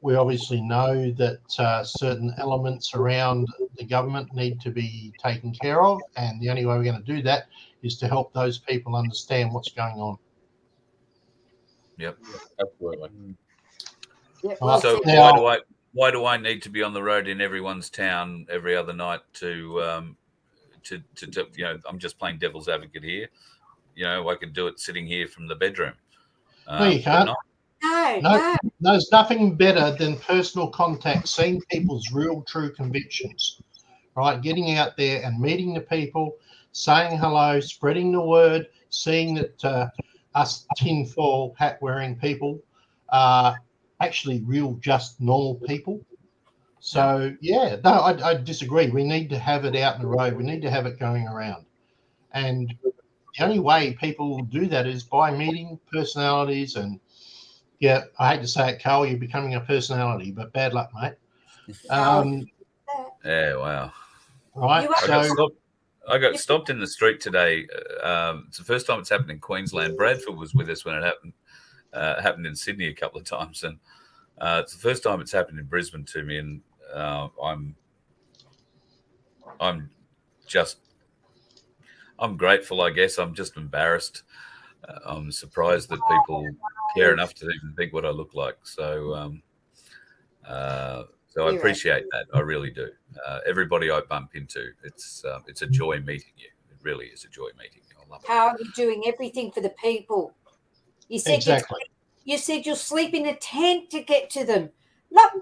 We obviously know that certain elements around the government need to be taken care of, and the only way we're going to do that is to help those people understand what's going on. Yep, absolutely. So why do I need to be on the road in everyone's town every other night to I'm just playing devil's advocate here. I could do it sitting here from the bedroom. No, you can't. No, there's nothing better than personal contact, seeing people's real, true convictions, right? Getting out there and meeting the people, saying hello, spreading the word, seeing that us tinfoil hat-wearing people are actually real, just normal people. So, I disagree. We need to have it out in the road. We need to have it going around. And the only way people will do that is by meeting personalities. And yeah, I hate to say it, Carl, you're becoming a personality, but bad luck, mate. Yeah, wow. Right. I got stopped in the street today. It's the first time it's happened in Queensland. Bradford was with us when it happened. Happened in Sydney a couple of times, and it's the first time it's happened in Brisbane to me. And I'm grateful, I guess. I'm just embarrassed. I'm surprised that people care enough to even think what I look like. So I appreciate that. I really do. Everybody I bump into, it's a joy meeting you. It really is a joy meeting you. I love it. How are you doing everything for the people? You said exactly. You said you'll sleep in a tent to get to them. Look,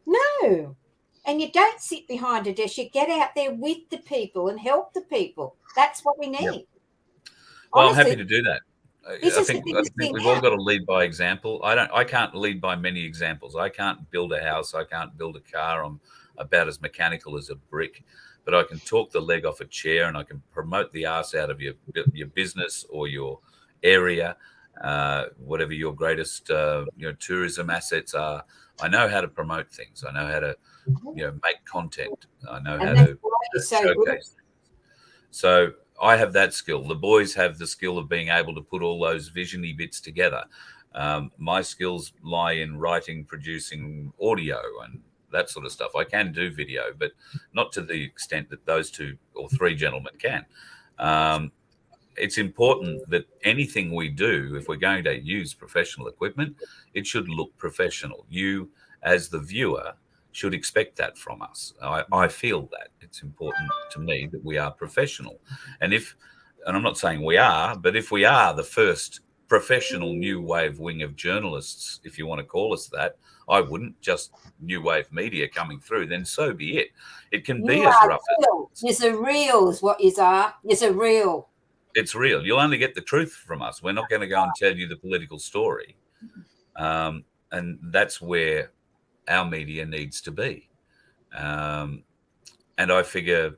no. And you don't sit behind a desk. You get out there with the people and help the people. That's what we need. Yep. Well, honestly, I'm happy to do that. I think we've all got to lead by example. I can't lead by many examples. I can't build a house. I can't build a car. I'm about as mechanical as a brick. But I can talk the leg off a chair, and I can promote the arse out of your business or your area, whatever your greatest tourism assets are. I know how to promote things. I know how to make content. I know how to showcase things. So I have that skill. The boys have the skill of being able to put all those visiony bits together. My skills lie in writing, producing audio, and that sort of stuff. I can do video, but not to the extent that those two or three gentlemen can. It's important that anything we do, if we're going to use professional equipment, it should look professional. You, as the viewer, should expect that from us. I feel that it's important to me that we are professional. And I'm not saying we are, but if we are the first professional new wave wing of journalists, if you want to call us that, I wouldn't, just new wave media coming through, then so be it. It can be as rough as it's a real is what is are. It's a real. It's real. You'll only get the truth from us. We're not going to go and tell you the political story. And that's where our media needs to be. And I figure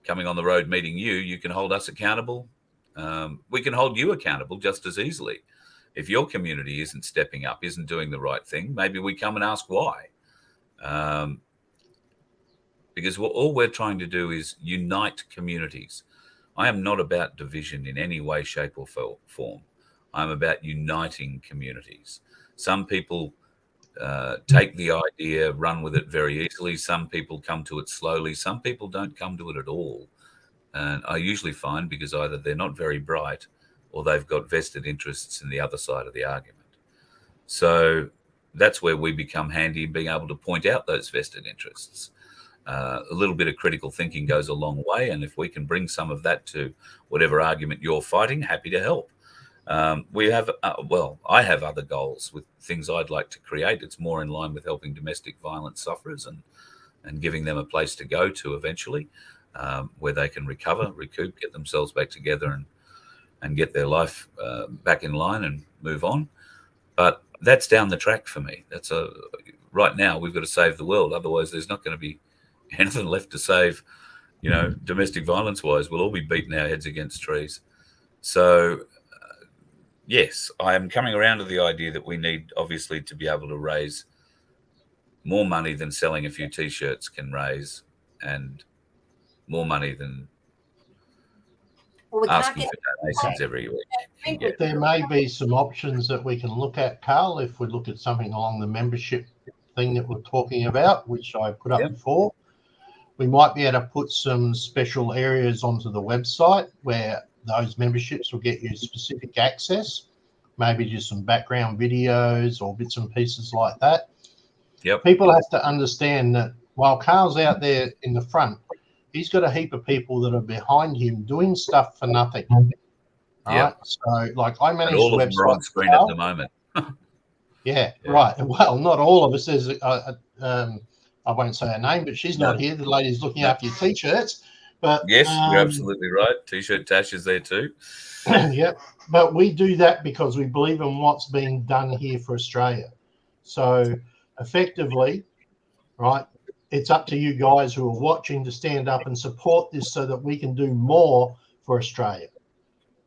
coming on the road, meeting you can hold us accountable. We can hold you accountable just as easily. If your community isn't stepping up, isn't doing the right thing, maybe we come and ask why. Because all we're trying to do is unite communities. I am not about division in any way, shape, or form. I'm about uniting communities. Some people take the idea, run with it very easily. Some people come to it slowly. Some people don't come to it at all. And I usually find because either they're not very bright or they've got vested interests in the other side of the argument. So that's where we become handy in being able to point out those vested interests. A little bit of critical thinking goes a long way. And if we can bring some of that to whatever argument you're fighting, happy to help. We have, I have other goals with things I'd like to create. It's more in line with helping domestic violence sufferers and giving them a place to go to eventually, where they can recover, recoup, get themselves back together and get their life back in line and move on. But that's down the track for me. Right now we've got to save the world. Otherwise there's not going to be anything left to save, domestic violence wise. We'll all be beating our heads against trees. So, yes, I am coming around to the idea that we need, obviously, to be able to raise more money than selling a few T-shirts can raise, and more money than asking for donations every week. Yeah. There may be some options that we can look at, Carl, if we look at something along the membership thing that we're talking about, which I put up before. We might be able to put some special areas onto the website where those memberships will get you specific access, maybe just some background videos or bits and pieces like that. Yep. People have to understand that while Carl's out there in the front, he's got a heap of people that are behind him doing stuff for nothing. Right? So, like, I manage and all the of them are on screen at the moment. Yeah, right. Well, not all of us. There's, I won't say her name, but she's not here. The lady's looking after your T-shirts. But yes, you're absolutely right. T-shirt Tash is there too. Yep. But we do that because we believe in what's being done here for Australia. So effectively, right, it's up to you guys who are watching to stand up and support this so that we can do more for Australia.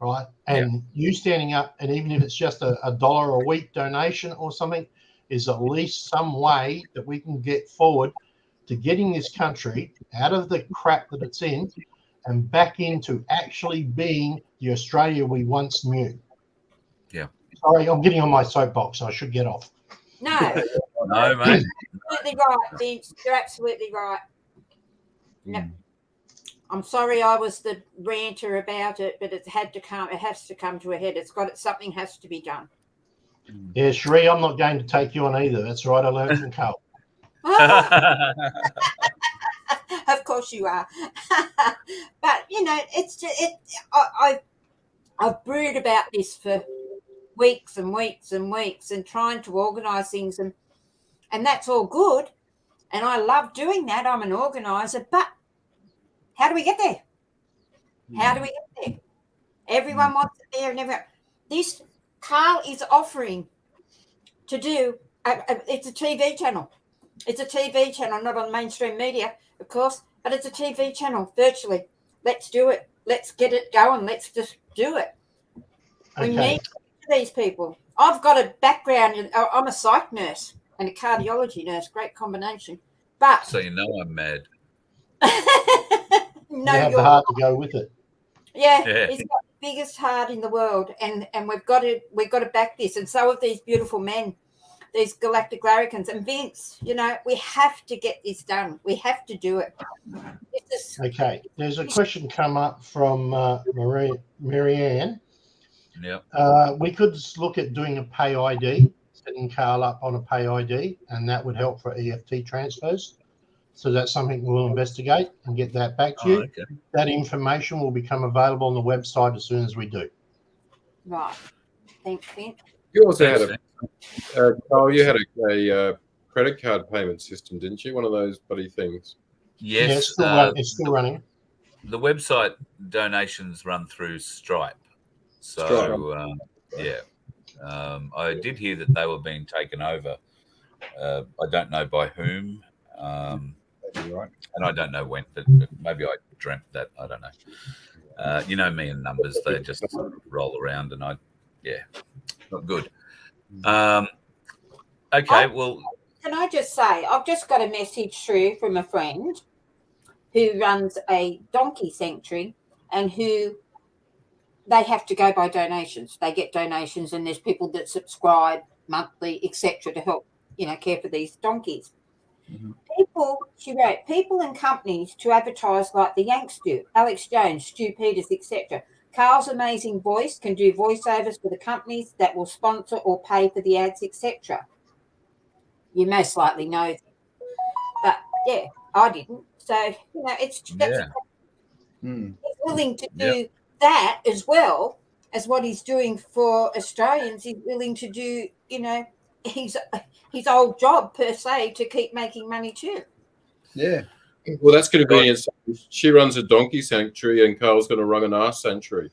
right? And you standing up, and even if it's just a dollar a week donation or something, is at least some way that we can get forward to getting this country out of the crap that it's in and back into actually being the Australia we once knew. Yeah. Sorry, I'm getting on my soapbox. I should get off. No, No, mate. absolutely right, Vince. You're absolutely right. No, I'm sorry I was the ranter about it, but it had to come. It has to come to a head. Something has to be done. Yeah, Sheree, I'm not going to take you on either. That's right. I learned from Carl. Of course you are. But you know, it's just, I've brewed about this for weeks and weeks and weeks and trying to organise things, and that's all good, and I love doing that. I'm an organiser, but how do we get there? How do we get there? Everyone wants it there, and everyone. This Carl is offering to do. It's a TV channel. It's a TV channel, not on mainstream media, of course, but it's a TV channel virtually. Let's do it. Let's get it going. Let's just do it. We need these people. I've got a background. I'm a psych nurse and a cardiology nurse. Great combination. But So you know I'm mad. You have the heart to go with it. Yeah, he's got the biggest heart in the world, and we've got to back this. And so have these beautiful men, these Galactic Larrikins. And Vince, you know, we have to get this done. We have to do it. Okay, there's a question come up from Marianne. Yep. We could look at doing a pay ID, setting Carl up on a pay ID, and that would help for EFT transfers. So that's something we'll investigate and get that back to you. Okay. That information will become available on the website as soon as we do. Right. Thanks, Vince. You also had Carl, you had a credit card payment system, didn't you? One of those bloody things. Yes. Yeah, it's still running. The website donations run through Stripe. So, I did hear that they were being taken over. I don't know by whom. Right. And I don't know when, but maybe I dreamt that. I don't know. You know me and numbers, they just roll around, and not good. Okay, well. Can I just say, I've just got a message through from a friend who runs a donkey sanctuary, and who they have to go by donations. They get donations, and there's people that subscribe monthly, etc., to help, care for these donkeys. Mm-hmm. She wrote, people and companies to advertise like the Yanks do, Alex Jones, Stu Peters, etc. Carl's amazing voice can do voiceovers for the companies that will sponsor or pay for the ads, etc. You most likely know them. But yeah, I didn't. So, it's he's willing to do that as well as what he's doing for Australians. He's willing to do, his old job per se to keep making money too. Yeah. Well, that's convenient. She runs a donkey sanctuary, and Carl's going to run an arse sanctuary.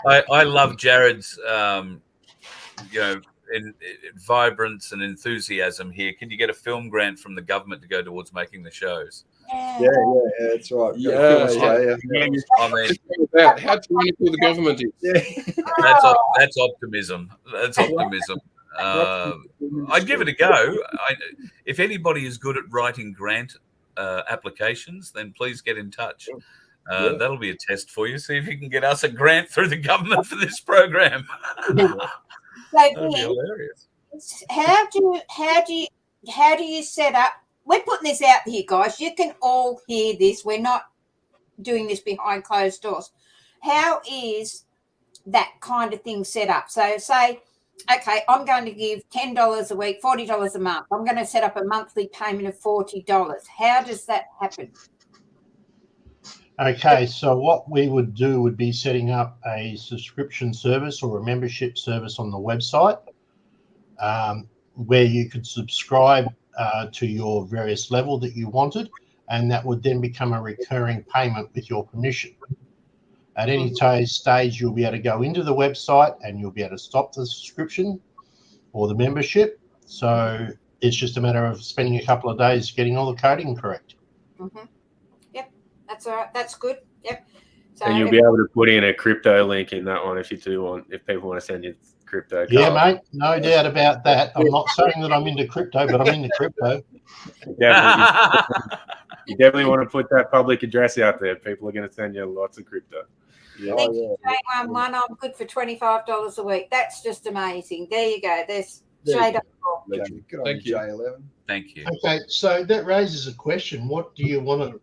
I love Jared's, in vibrance and enthusiasm here. Can you get a film grant from the government to go towards making the shows? Yeah, that's right. Yeah. I mean, how tyrannical the government is. Yeah. That's optimism. That's optimism. I'd give it a go. If anybody is good at writing grant applications, then please get in touch. That'll be a test for you. See if you can get us a grant through the government for this program. That'd be hilarious. How do you set up? We're putting this out here, guys. You can all hear this. We're not doing this behind closed doors. How is that kind of thing set up? So say, okay, I'm going to give $10 a week, $40 a month. I'm going to set up a monthly payment of $40. How does that happen? Okay, so what we would do would be setting up a subscription service or a membership service on the website where you could subscribe to your various level that you wanted, and that would then become a recurring payment with your permission. At any stage, you'll be able to go into the website and you'll be able to stop the subscription or the membership. So it's just a matter of spending a couple of days getting all the coding correct. Mm-hmm. Yep. That's all right. That's good. Yep. So And you'll be able to put in a crypto link in that one if you do want, if people want to send you crypto. Yeah, Carl. mate, no doubt about that. I'm not saying that I'm into crypto, but I'm into crypto. You definitely want to put that public address out there. People are going to send you lots of crypto. Thank you, J11. I'm good for $25 a week. That's just amazing. There you go. There's J. Good on Thank you, you. J11. Thank you. Okay, so that raises a question. What do you want to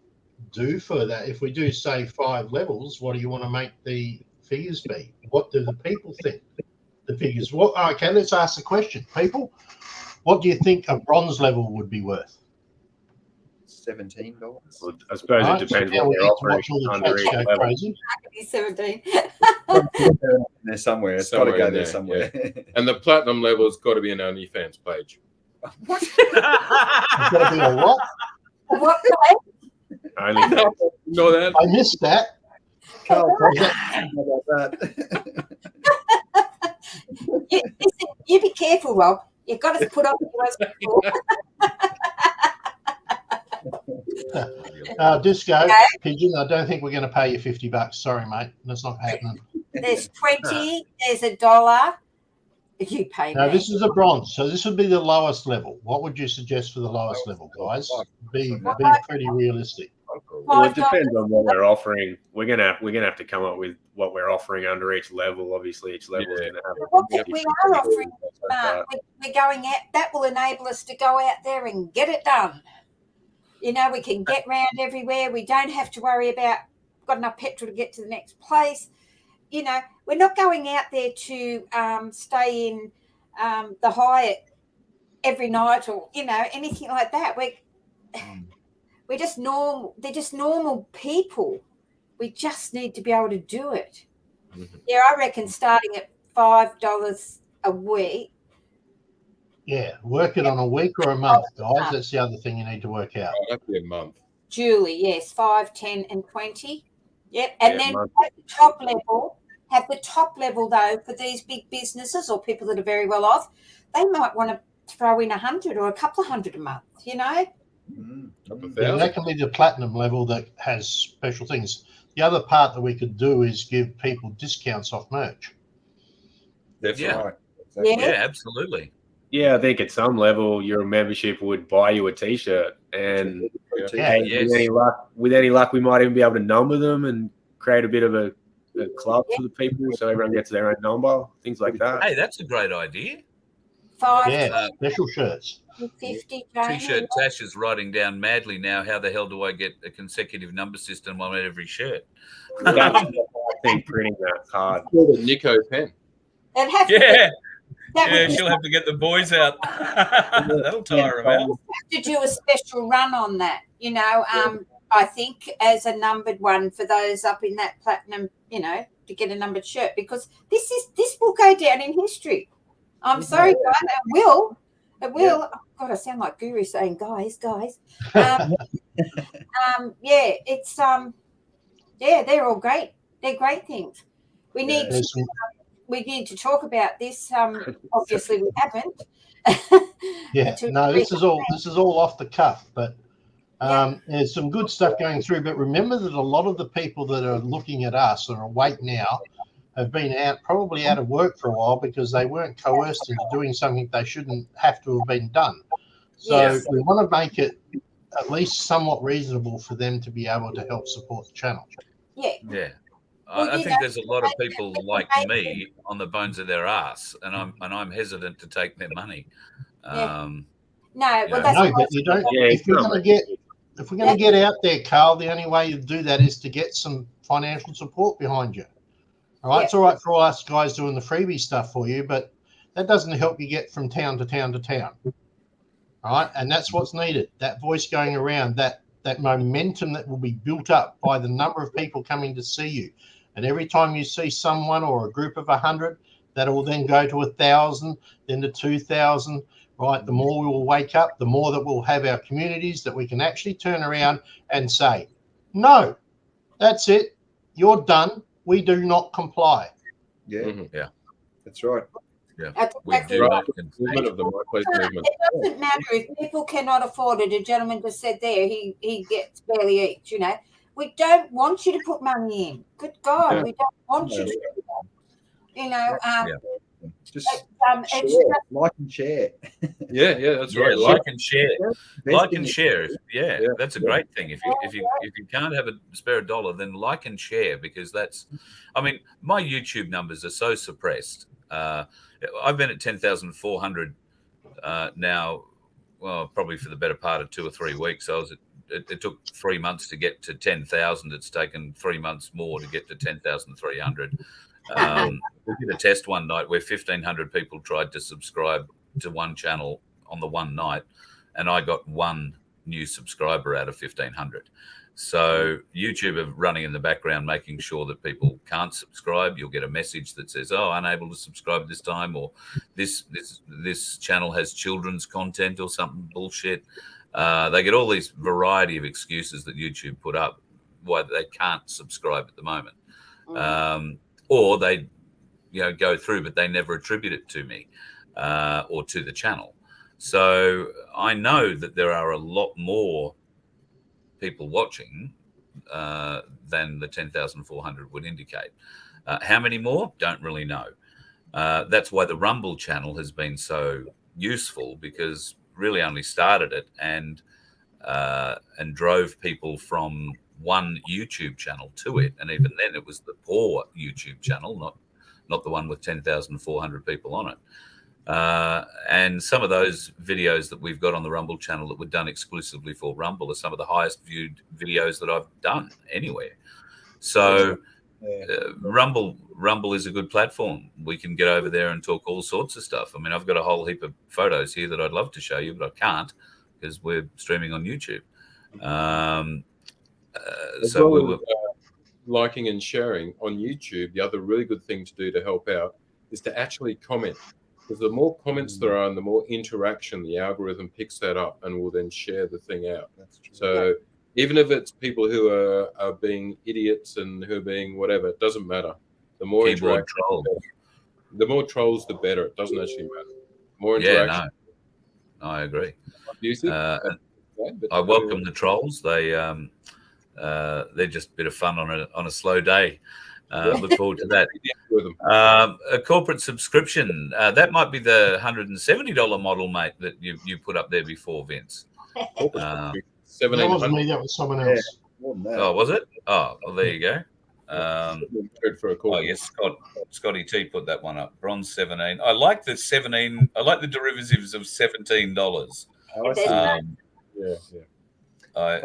do for that? If we do, say, 5 levels, what do you want to make the figures be? What do the people think the figures? What? Okay, let's ask the question. People, what do you think a bronze level would be worth? $17. Well, I suppose Right, it depends so now what we they're need to offering watch all the under chats each go level. crazy. 17. There's somewhere. It's got to Somewhere go in there there, somewhere. And the platinum level's got to be an OnlyFans page. It's got to be a what? What place? Only Know that? I missed that. Carl, Is that- how about that? Listen, you be careful, Rob. You've got to put on your Disco Pigeon, I don't think we're going to pay you $50. Sorry, mate. That's not happening. There's 20. There's $1. You pay Now, me. this is a bronze, so this would be the lowest level. What would you suggest for the lowest level, guys? Be pretty realistic. Well, it depends on what we're offering. We're gonna have to come up with what we're offering under each level. Obviously, each level is going to have. What we are offering, Mark, we're going out. That will enable us to go out there and get it done. You know, we can get round everywhere. We don't have to worry about got enough petrol to get to the next place. You know, we're not going out there to stay in the Hyatt every night or, you know, anything like that. We're just normal. They're just normal people. We just need to be able to do it. Mm-hmm. Yeah, I reckon starting at $5 a week. Yeah, work it on a week or a month, guys. That's the other thing you need to work out. That'd be a month. Julie, yes, 5, 10, and 20. Yep, and then month. at the top level, have the top level though for these big businesses or people that are very well off. They might want to throw in 100 or a couple of hundred a month. You know. Yeah, that can be the platinum level that has special things. The other part that we could do is give people discounts off merch. That's Yeah. right. Yeah. Yeah, absolutely. Yeah, I think at some level your membership would buy you a T-shirt, and Yeah, Yes. with any luck, we might even be able to number them and create a bit of a club for the people, so everyone gets their own number, things like that. Hey, that's a great idea. 5 Yeah, special shirts. to 50. T-shirt Tash is writing down madly now. How the hell do I get a consecutive number system on every shirt? That's the hard thing, printing that's hard. It's called a Nico pen. It'd have to Yeah, that yeah, would she'll have to get the boys out. That'll tire them out. have to do a special run on that. You know, I think as a numbered one for those up in that platinum, you know, to get a numbered shirt, because this will go down in history. I'm sorry, guys, it will. It will. Oh, God, I sound like Guru saying, guys. Yeah, it's yeah, they're all great. They're great things. We need to talk about this. Obviously, we haven't. Yeah, no, this is all off the cuff, but there's some good stuff going through. But remember that a lot of the people that are looking at us and are awake now have been probably out of work for a while because they weren't coerced into doing something they shouldn't have to have been done. So we want to make it at least somewhat reasonable for them to be able to help support the channel. Yeah. Yeah. Well, I think there's a lot of people like me on the bones of their ass, and I'm hesitant to take their money. No, Yeah. well, that's No, but you don't. Yeah, If we're going to get out there, Carl, the only way to do that is to get some financial support behind you. All right, it's all right for us guys doing the freebie stuff for you, but that doesn't help you get from town to town to town. All right, and that's what's needed. That voice going around, that momentum that will be built up by the number of people coming to see you. And every time you see someone or a group of 100, that will then go to 1,000, then to 2,000. Right, the more we will wake up, the more that we'll have our communities that we can actually turn around and say, no, that's it. You're done. We do not comply. Yeah, Yeah. that's right. Yeah. That's We exactly do right. not Movement of the My Place movement. It doesn't matter if people cannot afford it. A gentleman just said there he gets barely eats. You know, We don't want you to put money in. Good God, Yeah. we don't want you No. to do that. You know, Just it's share, just like and share. Yeah, that's Yeah, right. like and share. Like Investing and in- share. Yeah, Yeah, that's a yeah. great thing. If you can't have a spare $1, then like and share, because that's. I mean, my YouTube numbers are so suppressed. I've been at 10,400 now. Well, probably for the better part of 2 or 3 weeks. It took 3 months to get to 10,000. It's taken 3 months more to get to 10,300. We did a test one night where 1,500 people tried to subscribe to one channel on the one night, and I got one new subscriber out of 1,500. So YouTube are running in the background, making sure that people can't subscribe. You'll get a message that says, "Oh, unable to subscribe this time," or this channel has children's content or something bullshit. They get all these variety of excuses that YouTube put up why they can't subscribe at the moment, or they go through, but they never attribute it to me or to the channel. So I know that there are a lot more people watching than the 10,400 would indicate. How many more? Don't really know. That's why the Rumble channel has been so useful, because really only started it and drove people from one YouTube channel to it, and even then it was the poor YouTube channel, not the one with 10,400 people on it. And some of those videos that we've got on the Rumble channel that were done exclusively for Rumble are some of the highest viewed videos that I've done anywhere. So Rumble is a good platform. We can get over there and talk all sorts of stuff. I mean, I've got a whole heap of photos here that I'd love to show you, but I can't because we're streaming on YouTube. So we were liking and sharing on YouTube. The other really good thing to do to help out is to actually comment. Because the more comments there are and the more interaction, the algorithm picks that up and will then share the thing out. So even if it's people who are being idiots and who are being whatever, it doesn't matter. The more keyboard interaction, troll. the more trolls, the better. It doesn't actually matter. More interaction. No, I agree. Music, I welcome the trolls. They're just a bit of fun on a slow day. Look forward to that. A corporate subscription, that might be the $170 model, mate, that you put up there before, Vince. That wasn't me, that was someone else. Oh, was it? Oh, well, there you go. Oh yes, Scotty T put that one up. Bronze 17. I like the 17. I like the derivatives of $17. I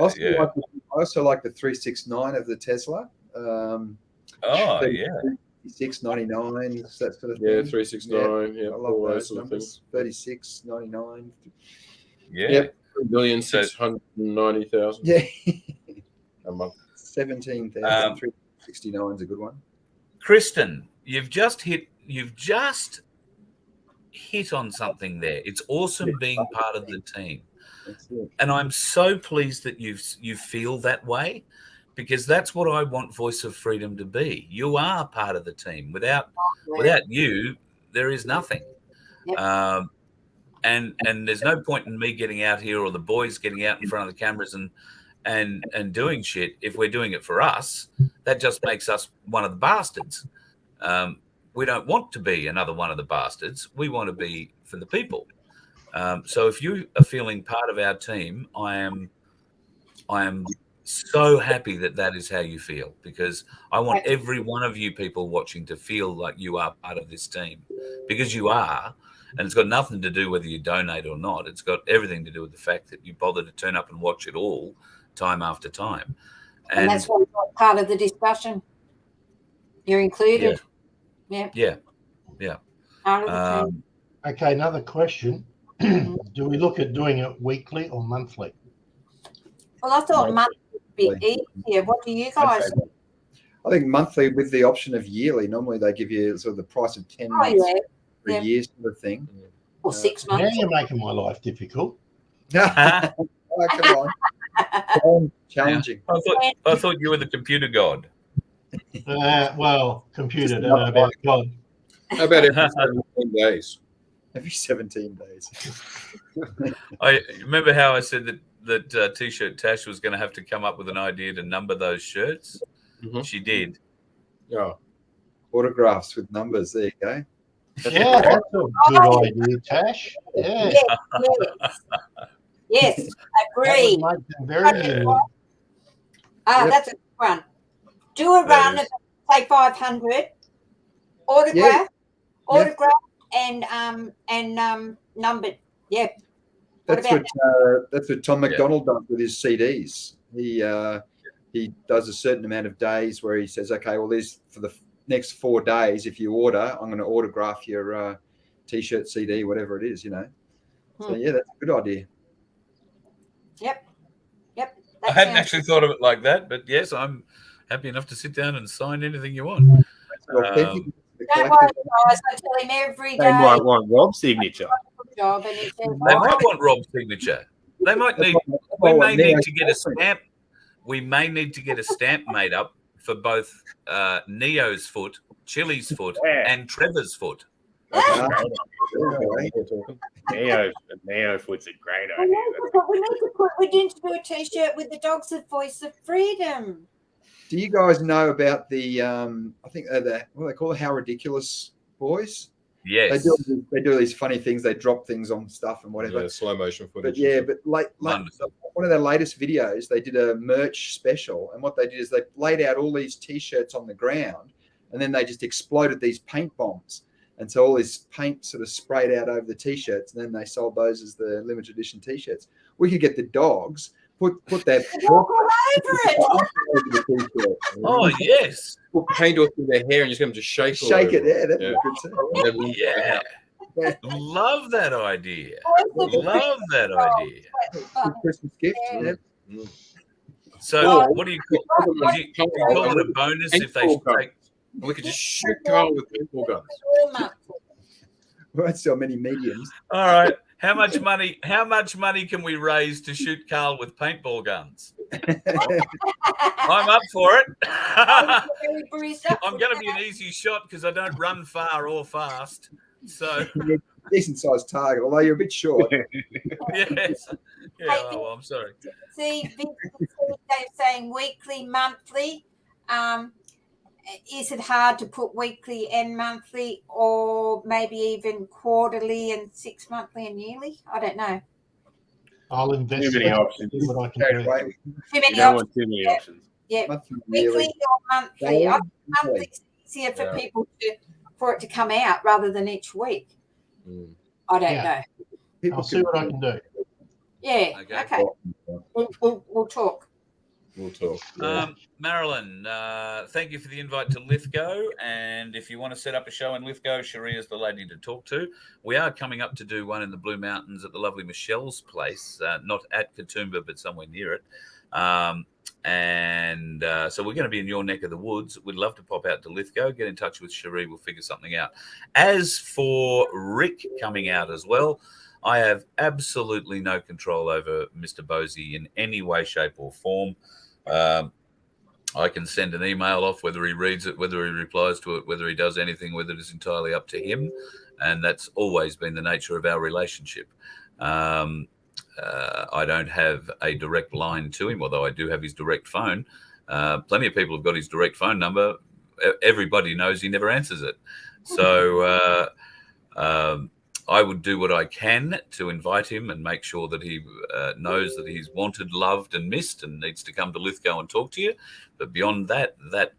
also like the 369 of the Tesla. Oh, yeah. 36.99, that sort of thing. Yeah, 369. Yeah, I love those numbers. 36.99. Yeah. Yep. 3,690,000. Yeah. A month. 17,369 is a good one. Kristen, you've just hit on something there. It's awesome being part of the team. And I'm so pleased that you feel that way, because that's what I want Voice of Freedom to be. You are part of the team. Without you, there is nothing. And there's no point in me getting out here or the boys getting out in front of the cameras and doing shit. If we're doing it for us, that just makes us one of the bastards. We don't want to be another one of the bastards. We want to be for the people. So if you are feeling part of our team, I am so happy that is how you feel, because I want every one of you people watching to feel like you are part of this team, because you are. And it's got nothing to do whether you donate or not. It's got everything to do with the fact that you bother to turn up and watch it all time after time. And that's why you're part of the discussion. You're included. Yeah. Part of the team. Okay, another question. Do we look at doing it weekly or monthly? Well, I thought monthly would be easier. What do you guys think? I think monthly with the option of yearly. Normally they give you sort of the price of 10 months for a year sort of thing. Or 6 months. Now you're making my life difficult. Oh, come on. Challenging. I thought you were the computer god. Well, computer, don't know about God. How about every 17 days? Every 17 days. I remember how I said that T-shirt Tash was going to have to come up with an idea to number those shirts. Mhm. She did. Yeah. Autographs with numbers. There you go. Yeah, that's a good idea, Tash. Yeah, Yes, that agreed. would make them very unique. Yep. That's a good one. Do a run of say 500 autograph, and numbered. Yeah. That's what Tom McDonald does with his CDs. He does a certain amount of days where he says, okay, well, there's for the next 4 days, if you order, I'm going to autograph your T-shirt, CD, whatever it is, you know. So yeah, that's a good idea. Yep. I hadn't actually thought of it like that, but yes, I'm happy enough to sit down and sign anything you want. Don't worry, guys. I tell him every day. They might want Rob's signature. Job, and he says, They might want Rob's signature. They might need. We may need to get a stamp. We may need to get a stamp made up for both Neo's foot, Chili's foot, and Trevor's foot. Neo foot's a great idea. We need to do a T-shirt with the dogs of Voice of Freedom. Do you guys know about the? I think what do they call it? How Ridiculous Boys. Yes, they do these funny things. They drop things on stuff and whatever. Yeah, slow motion footage. But one of their latest videos, they did a merch special, and what they did is they laid out all these T-shirts on the ground, and then they just exploded these paint bombs, and so all this paint sort of sprayed out over the T-shirts, and then they sold those as the limited edition T-shirts. We could get the dogs, put that walk all over it. Oh yes. Put paint all through their hair and just get them to shake. It. Yeah, that'd be good too. Yeah. Love that idea. Love that idea. Christmas gift. Yeah. So, what do you call? Do you call it a bonus if they take? We could just shoot Carl with paintball guns. We won't sell many mediums. All right. How much money can we raise to shoot Carl with paintball guns? I'm up for it. I'm going to be an easy shot because I don't run far or fast. So decent sized target, although you're a bit short. Yes. Yeah. Oh, well, I'm sorry. See, they're saying weekly, monthly. Is it hard to put weekly and monthly, or maybe even quarterly and 6 monthly and yearly? I don't know. I'll invest. Too many options. See what I can do. Too many You don't options. want too many options. Yeah, Monthly, weekly yearly. or monthly. I think Monthly. monthly's easier for people for it to come out rather than each week. I don't know. I'll see what I can do. Yeah. Okay. We'll talk. We'll talk. Marilyn, thank you for the invite to Lithgow. And if you want to set up a show in Lithgow, Sheree is the lady to talk to. We are coming up to do one in the Blue Mountains at the lovely Michelle's place, not at Katoomba, but somewhere near it. So we're going to be in your neck of the woods. We'd love to pop out to Lithgow. Get in touch with Sheree. We'll figure something out. As for Rick coming out as well, I have absolutely no control over Mr. Bosey in any way, shape, or form. I can send an email off, whether he reads it, whether he replies to it, whether he does anything, whether it is entirely up to him. And that's always been the nature of our relationship. I don't have a direct line to him, although I do have his direct phone. Plenty of people have got his direct phone number. Everybody knows he never answers it. So I would do what I can to invite him and make sure that he knows that he's wanted, loved, and missed, and needs to come to Lithgow and talk to you. But beyond that, that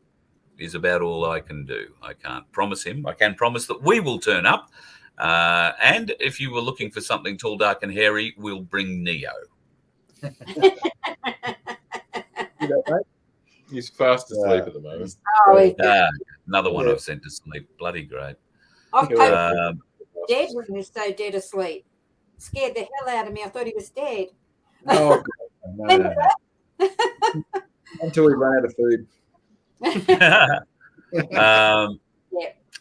is about all I can do. I can't promise him. I can promise that we will turn up. And if you were looking for something tall, dark, and hairy, we'll bring Neo. He's fast asleep at the moment. Another one I've sent to sleep. Bloody great. Dead when he was so dead asleep. Scared the hell out of me. I thought he was dead. Oh, God. No. Until we run out of food.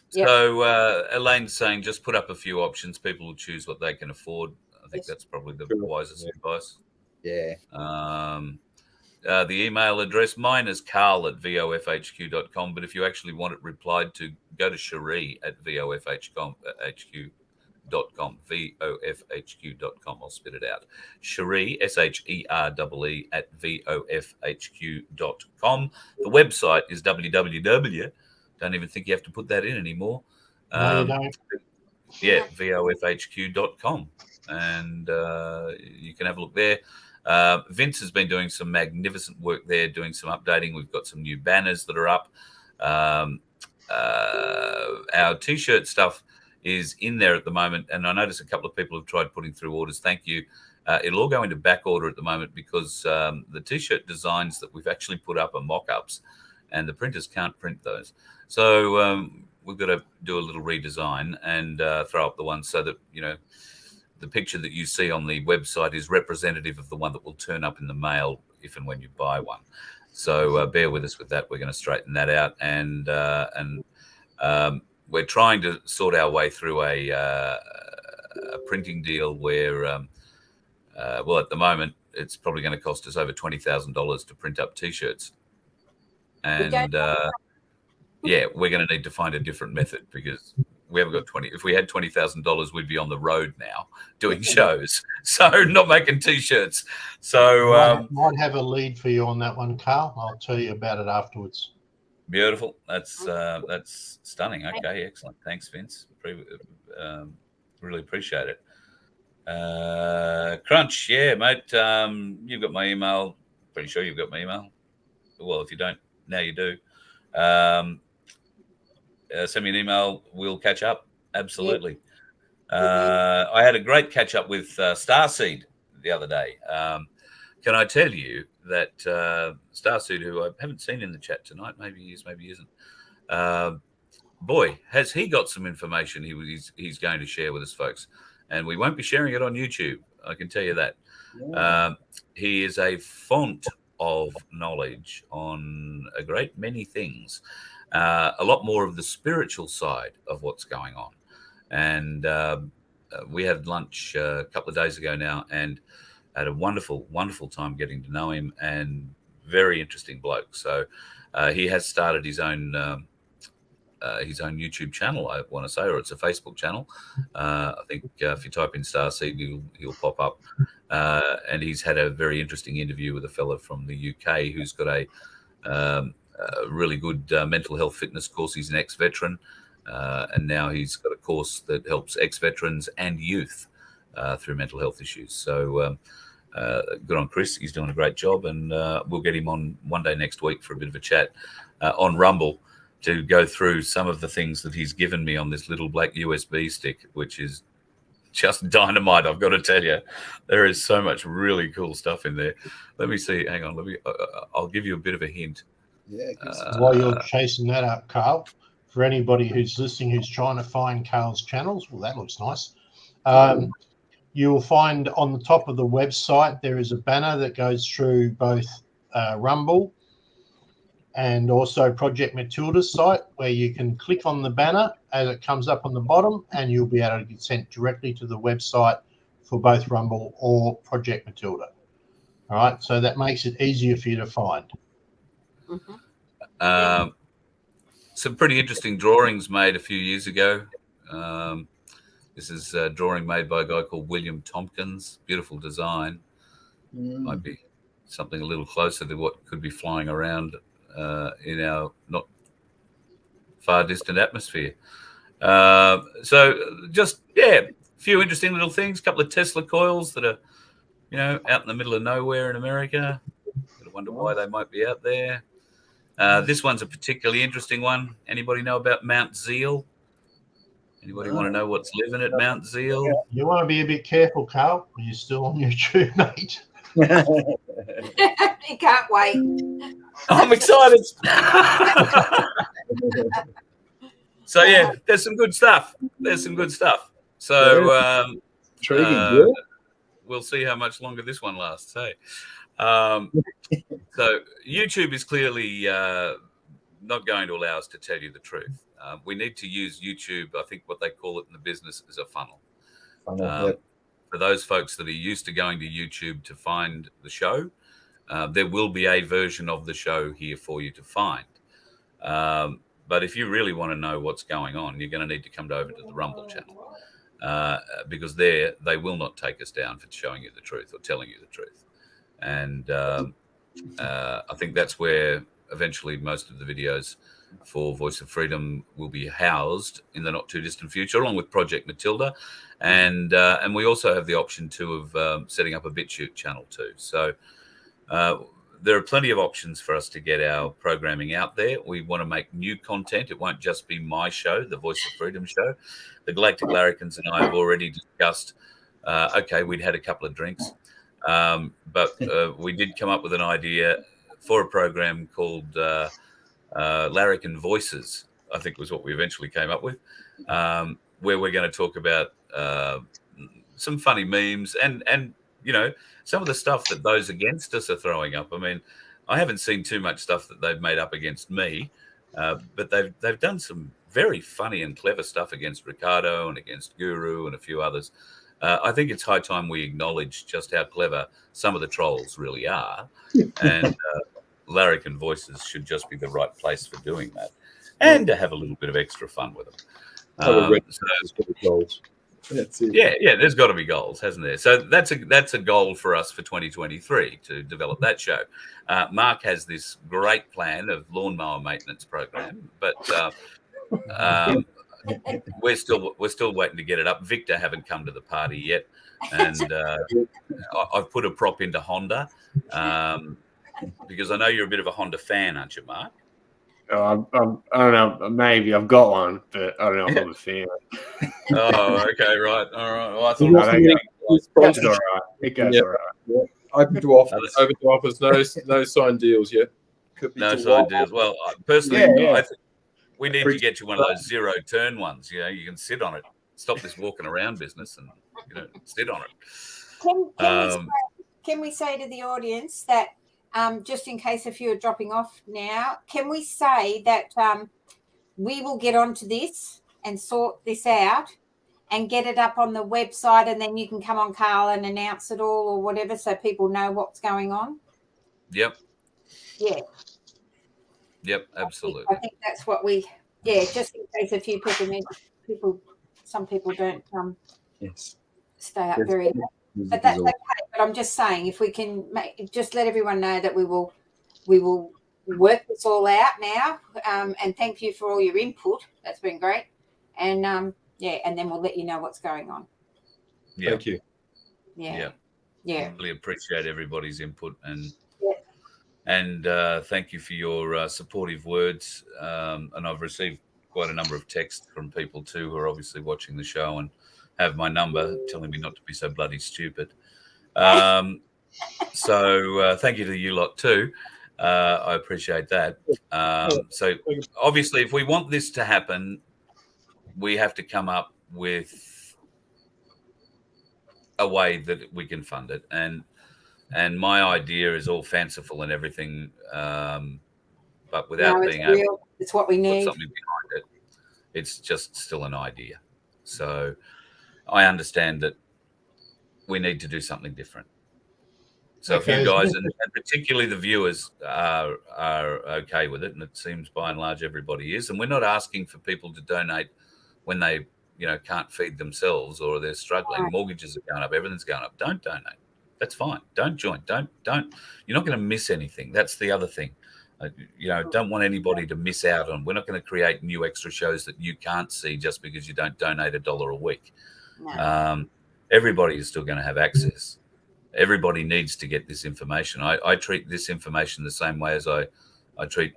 So Elaine's saying just put up a few options. People will choose what they can afford. I think that's probably the wisest advice. Yeah. The email address, mine is carl@vofhq.com. But if you actually want it replied to, go to Sheree at vofhq.com. VoFHQ.com, VoFHQ.com. I'll spit it out. Sheree, Sheree, at VoFHQ.com. The website is www. Don't even think you have to put that in anymore. No, you don't. Yeah, VoFHQ.com. And you can have a look there. Vince has been doing some magnificent work there, doing some updating. We've got some new banners that are up. Our T-shirt stuff is in there at the moment, and I notice a couple of people have tried putting through orders. Thank you. It'll all go into back order at the moment because the T-shirt designs that we've actually put up are mock-ups, and the printers can't print those. So we've got to do a little redesign and throw up the ones so that, you know, the picture that you see on the website is representative of the one that will turn up in the mail if and when you buy one. So bear with us with that. We're going to straighten that out, and we're trying to sort our way through a printing deal where, well, at the moment, it's probably going to cost us over $20,000 to print up T-shirts, and yeah, we're going to need to find a different method because we haven't got 20. If we had $20,000, we'd be on the road now doing shows, so not making T-shirts. So might have a lead for you on that one, Carl. I'll tell you about it afterwards. Beautiful. That's stunning. Okay, excellent. Thanks, Vince. Really appreciate it. Crunch, yeah, mate. You've got my email. Pretty sure you've got my email. Well, if you don't, now you do. Send me an email. We'll catch up. Absolutely. Yeah. I had a great catch up with Starseed the other day. Can I tell you that Starseed, who I haven't seen in the chat tonight, maybe he is, maybe he isn't. Boy, has he got some information he's going to share with us, folks. And we won't be sharing it on YouTube. I can tell you that. Yeah. He is a font of knowledge on a great many things. A lot more of the spiritual side of what's going on. And we had lunch a couple of days ago now and had a wonderful, wonderful time getting to know him, and very interesting bloke. So he has started his own YouTube channel, I want to say, or it's a Facebook channel. I think if you type in Starseed, he'll pop up. And he's had a very interesting interview with a fellow from the UK who's got a really good mental health fitness course. He's an ex-veteran, and now he's got a course that helps ex-veterans and youth through mental health issues. So good on Chris. He's doing a great job, and we'll get him on one day next week for a bit of a chat on Rumble to go through some of the things that he's given me on this little black USB stick, which is just dynamite. I've got to tell you, there is so much really cool stuff in there. Let me see. Hang on. I'll give you a bit of a hint. Yeah. While you're chasing that up, Carl, for anybody who's listening who's trying to find Carl's channels, well, that looks nice. You will find on the top of the website there is a banner that goes through both Rumble and also Project Matilda's site, where you can click on the banner as it comes up on the bottom, and you'll be able to get sent directly to the website for both Rumble or Project Matilda. All right, so that makes it easier for you to find. Mm-hmm. Some pretty interesting drawings made a few years ago. This is a drawing made by a guy called William Tompkins. Beautiful design. Might be something a little closer to what could be flying around in our not far distant atmosphere. So just, yeah, a few interesting little things. A couple of Tesla coils that are, you know, out in the middle of nowhere in America. I wonder why they might be out there. This one's a particularly interesting one. Anybody know about Mount Zeal? Anybody want to know what's living at Mount Zeal? You want to be a bit careful, Carl. You're still on YouTube, mate. You can't wait. I'm excited. So yeah, there's some good stuff. So intriguing. We'll see how much longer this one lasts. Hey, so YouTube is clearly not going to allow us to tell you the truth. We need to use YouTube. I think what they call it in the business is a funnel. For those folks that are used to going to YouTube to find the show, there will be a version of the show here for you to find. But if you really want to know what's going on, you're going to need to come over to the Rumble channel. because they will not take us down for showing you the truth or telling you the truth. And I think that's where eventually most of the videos for Voice of Freedom will be housed in the not too distant future, along with Project Matilda, and we also have the option too of setting up a BitChute channel too. So there are plenty of options for us to get our programming out there. We want to make new content. It won't just be my show, the Voice of Freedom show. The Galactic Larrikins and I have already discussed. Okay, we'd had a couple of drinks, but we did come up with an idea for a program called Larrikin Voices, I think was what we eventually came up with, where we're going to talk about some funny memes and you know, some of the stuff that those against us are throwing up. I mean, I haven't seen too much stuff that they've made up against me, but they've done some very funny and clever stuff against Ricardo and against Guru and a few others. I think it's high time we acknowledge just how clever some of the trolls really are, and Larrikin Voices should just be the right place for doing that, and to have a little bit of extra fun with them. That's it. Yeah, there's got to be goals, hasn't there? So that's a goal for us for 2023 to develop that show. Mark has this great plan of lawnmower maintenance program, but we're still waiting to get it up. Victor haven't come to the party yet, and I've put a prop into Honda because I know you're a bit of a Honda fan, aren't you, Mark? I don't know. Maybe I've got one, but I don't know if I'm a fan. Oh, okay, right, all right. Well, I thought it's all right. It goes all right. Yeah. Open to offers. No signed deals yet. No signed deals. Well, personally, I think we need to get you one of those zero turn ones. You know, you can sit on it. Stop this walking around business and sit on it. Can we say to the audience that? Just in case if you're dropping off now, can we say that we will get onto this and sort this out and get it up on the website, and then you can come on, Carl, and announce it all or whatever so people know what's going on? Yep. Yeah. Yep, absolutely. I think that's what just in case a few some people don't stay up very late. But that's okay. But I'm just saying, if we can just let everyone know that we will work this all out now. And thank you for all your input. That's been great. And and then we'll let you know what's going on. Yeah. Thank you. Yeah. Really appreciate everybody's input and thank you for your supportive words. And I've received quite a number of texts from people too who are obviously watching the show and have my number telling me not to be so bloody stupid. So thank you to you lot too. I appreciate that. So obviously, if we want this to happen, we have to come up with a way that we can fund it. And my idea is all fanciful and everything, but without being able it's what we need. Put something behind it. It's just still an idea. So I understand that we need to do something different. So if you guys, and particularly the viewers, are okay with it, and it seems by and large everybody is, and we're not asking for people to donate when they, can't feed themselves or they're struggling. Right. Mortgages are going up, everything's going up. Don't donate. That's fine. Don't join. Don't. You're not going to miss anything. That's the other thing. Don't want anybody to miss out on. We're not going to create new extra shows that you can't see just because you don't donate $1 a week. No. Everybody is still going to have access. Everybody needs to get this information. I treat this information the same way as I treat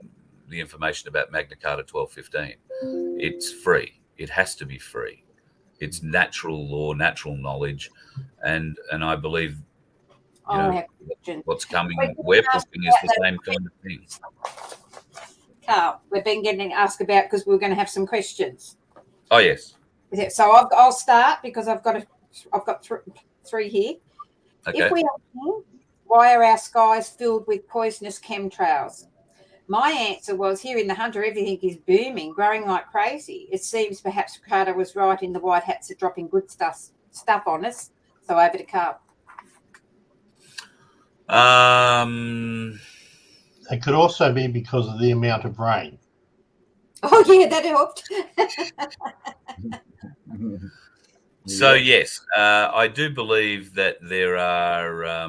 the information about Magna Carta 1215. It's free. It has to be free. It's natural law, natural knowledge, and I believe what's coming. We're pushing is the same kind of thing. Carl, we've been getting asked about because we're going to have some questions. Oh yes. So I'll start because I've got three here. Okay. If we are, why are our skies filled with poisonous chemtrails? My answer was, here in the Hunter, everything is booming, growing like crazy. It seems perhaps Ricardo was right in the white hats are dropping good stuff on us. So over to Carl. It could also be because of the amount of rain. Oh, yeah, that helped. So yes, I do believe that there are,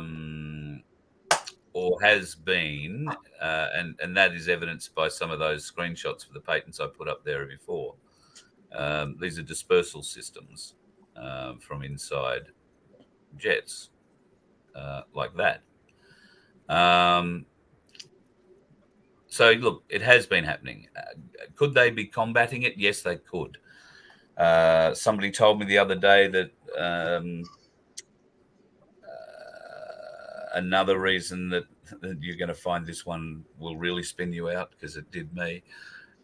or has been, and that is evidenced by some of those screenshots for the patents I put up there before. These are dispersal systems from inside jets, like that. So look, it has been happening. Could they be combating it? Yes, they could. Somebody told me the other day that another reason that you're going to find this one will really spin you out, because it did me.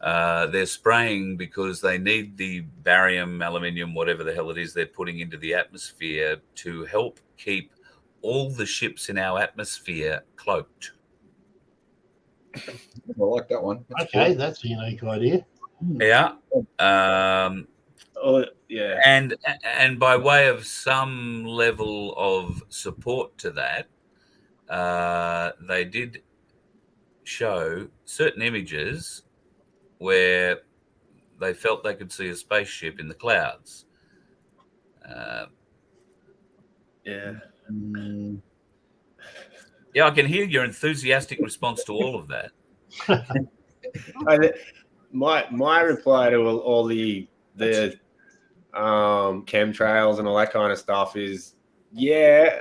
They're spraying because they need the barium, aluminium, whatever the hell it is they're putting into the atmosphere to help keep all the ships in our atmosphere cloaked. I like that one. That's Okay, cool. that's a unique idea. Yeah. Yeah. And by way of some level of support to that, they did show certain images where they felt they could see a spaceship in the clouds. Yeah. Yeah, I can hear your enthusiastic response to all of that. My reply to all the chemtrails and all that kind of stuff is, yeah,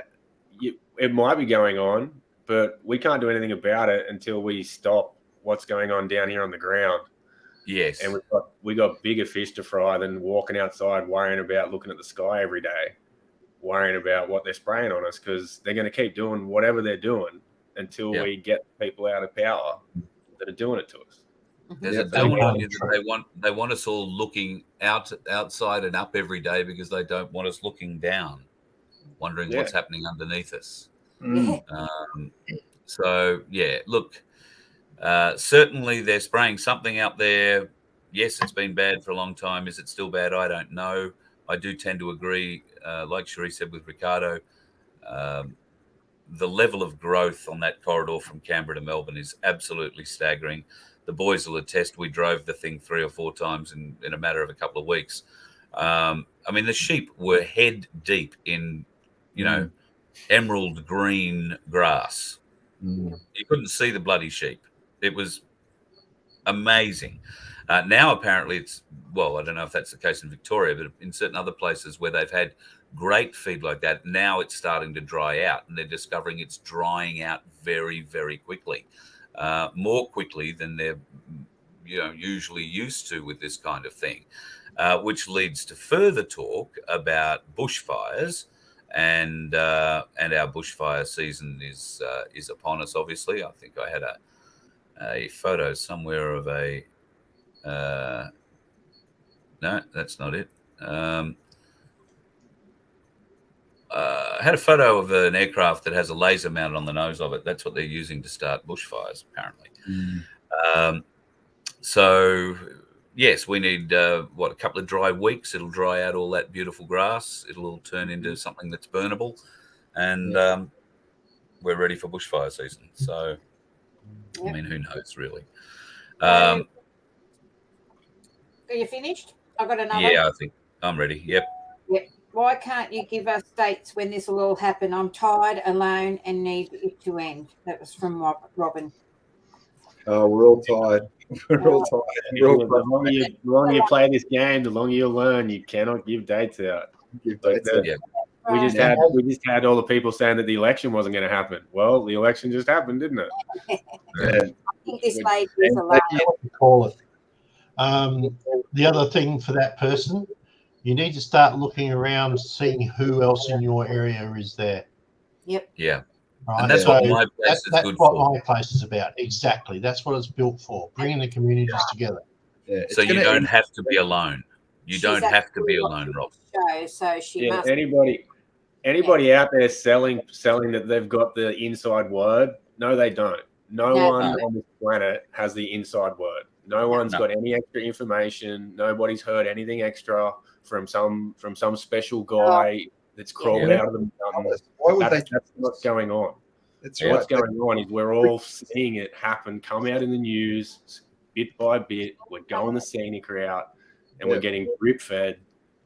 it might be going on, but we can't do anything about it until we stop what's going on down here on the ground. Yes. And we got bigger fish to fry than walking outside worrying about looking at the sky every day, worrying about what they're spraying on us, because they're going to keep doing whatever they're doing until we get people out of power that are doing it to us. There's a don't on you that they want us all looking outside and up every day because they don't want us looking down, wondering what's happening underneath us. So yeah, look, certainly they're spraying something out there. Yes, it's been bad for a long time. Is it still bad? I don't know. I do tend to agree, like Sheree said with Ricardo, the level of growth on that corridor from Canberra to Melbourne is absolutely staggering. The boys will attest. We drove the thing 3 or 4 times in a matter of a couple of weeks. I mean, the sheep were head deep in, emerald green grass. You couldn't see the bloody sheep. It was amazing. Now, apparently, it's, well, I don't know if that's the case in Victoria, but in certain other places where they've had great feed like that, now it's starting to dry out, and they're discovering it's drying out very, very quickly. More quickly than they're usually used to with this kind of thing, which leads to further talk about bushfires, and our bushfire season is upon us. Obviously, I think I had a photo somewhere of a no, that's not it. I had a photo of an aircraft that has a laser mounted on the nose of it. That's what they're using to start bushfires, apparently. So, yes, we need, a couple of dry weeks. It'll dry out all that beautiful grass. It'll all turn into something that's burnable. And we're ready for bushfire season. So, I mean, who knows, really? Are you finished? I've got another. Yeah, I think I'm ready. Yep. Why can't you give us dates when this will all happen? I'm tired, alone, and need it to end. That was from Robin. Oh, we're all tired. We're all tired. The longer you play this game, the longer you learn. You cannot give dates out. We just had all the people saying that the election wasn't going to happen. Well, the election just happened, didn't it? I think this lady is alone. Call it. The other thing for that person, you need to start looking around, seeing who else in your area is there. Yep. Yeah. Right. And that's what my place is good for. That's what my place is about. Exactly. That's what it's built for, bringing the communities together. Yeah, so you don't have to be alone. You don't have to be alone, Rob. So she must. Anybody out there selling that they've got the inside word? No, they don't. No one on this planet has the inside word. No one's got any extra information. Nobody's heard anything extra from some special guy that's crawled out of the mountains. That's what's going on. What's going on is we're all seeing it happen, come out in the news bit by bit. We're going the scenic route, and we're getting drip fed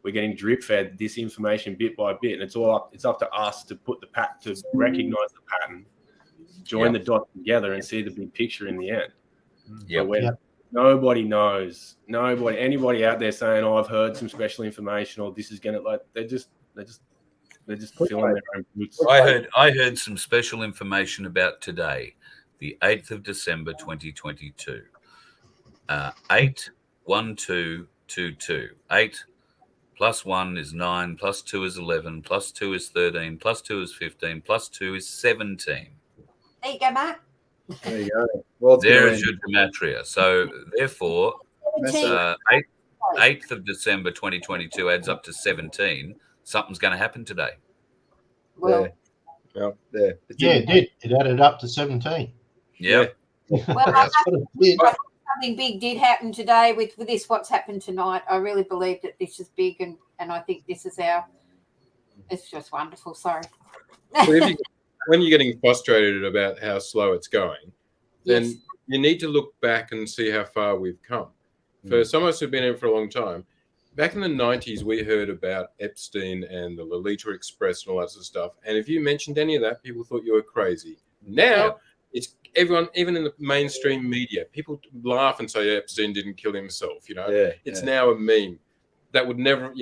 we're getting drip fed this information bit by bit, and it's up to us to put to recognize the pattern, join the dots together, and see the big picture in the end. Nobody knows. Anybody out there saying, "Oh, I've heard some special information," or this is gonna they're just filling their own boots. I heard some special information about today, the 8th of December, 2022. 81222. 8 plus 1 is 9, plus 2 is 11, plus 2 is 13, plus 2 is 15, plus 2 is 17. There you go, Mark. There you go. Well, there is your gematria. So therefore, 8th of December 2022 adds up to 17. Something's going to happen today. Well, there. It did. It added up to 17. Yeah. Well, That's what it did. something big did happen today with this. What's happened tonight? I really believe that this is big, and I think this is it's just wonderful. Sorry. When you're getting frustrated about how slow it's going, then you need to look back and see how far we've come. For some of us who've been in for a long time, back in the 90s, we heard about Epstein and the Lolita Express and all that sort of stuff. And if you mentioned any of that, people thought you were crazy. Now, it's everyone, even in the mainstream media, people laugh and say Epstein didn't kill himself. It's now a meme. That would never,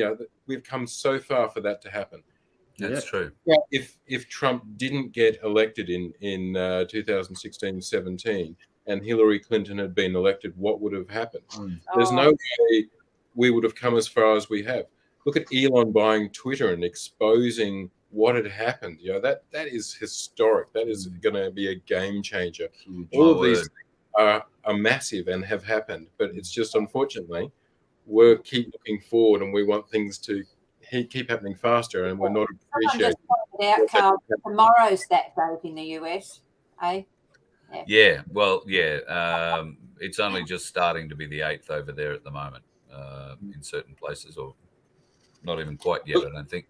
we've come so far for that to happen. That's true. Well, if Trump didn't get elected in 2016-17 and Hillary Clinton had been elected, what would have happened? There's no way we would have come as far as we have. Look at Elon buying Twitter and exposing what had happened. That is historic. That is going to be a game changer. All of these are massive and have happened, but it's just unfortunately we keep looking forward and we want things to keep happening faster, and we're not appreciating. Out, Carl, tomorrow's that date in the US, eh? Yeah. Well, it's only just starting to be the 8th over there at the moment in certain places, or not even quite yet, I don't think.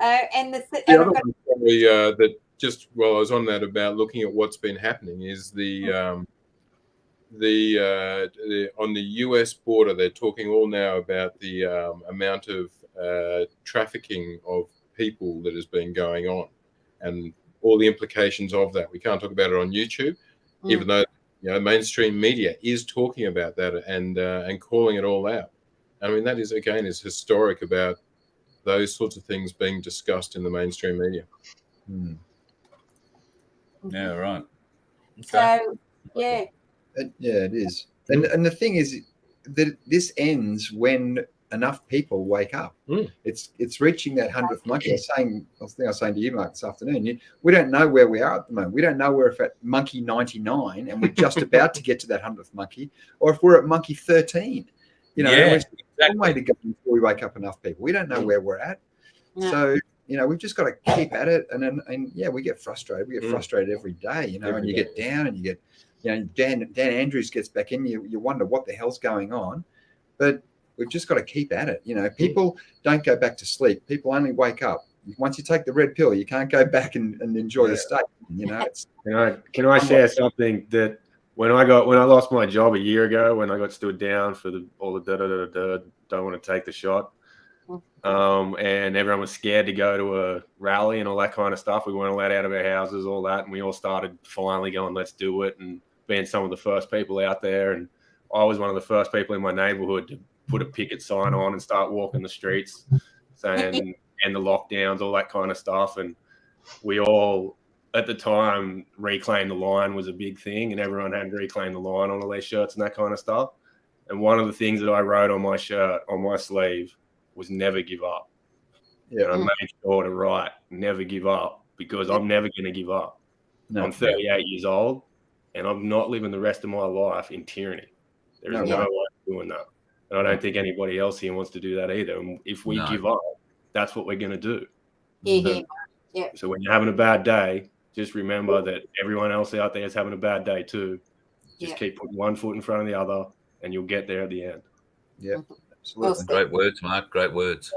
And the other one that just while I was on that about looking at what's been happening is on the US border, they're talking all now about the amount of trafficking of people that has been going on and all the implications of that. We can't talk about it on YouTube, even though mainstream media is talking about that and calling it all out. I mean, that is historic about those sorts of things being discussed in the mainstream media. Yeah, right. Okay. So, it is. And the thing is that this ends when enough people wake up. It's reaching that 100th monkey. I was saying to you, Mark, this afternoon, we don't know where we are at the moment. We don't know we're at monkey 99 and we're just about to get to that 100th monkey, or if we're at monkey 13. We're a way to go before we wake up enough people. We don't know where we're at. So, we've just got to keep at it. And we get frustrated. We get frustrated every day, and you get down and you get, Dan Andrews gets back in, you wonder what the hell's going on. But we've just got to keep at it. People don't go back to sleep. People only wake up. Once you take the red pill, you can't go back and enjoy the state. Can I share something that when I lost my job a year ago, when I got stood down for all the don't want to take the shot, and everyone was scared to go to a rally and all that kind of stuff. We weren't allowed out of our houses, all that, and we all started finally going, let's do it, and being some of the first people out there. And I was one of the first people in my neighborhood to put a picket sign on and start walking the streets saying and the lockdowns, all that kind of stuff. And we all at the time Reclaim the Line was a big thing, and everyone had Reclaim the Line on all their shirts and that kind of stuff. And one of the things that I wrote on my shirt, on my sleeve, was never give up. And I made sure to write never give up, because I'm never going to give up. I'm 38 years old and I'm not living the rest of my life in tyranny. There is no way of doing that. And I don't think anybody else here wants to do that either. And if we give up, that's what we're going to do. So when you're having a bad day, just remember that everyone else out there is having a bad day too. Just keep putting one foot in front of the other and you'll get there at the end. Absolutely. Great words, Mark. Great words.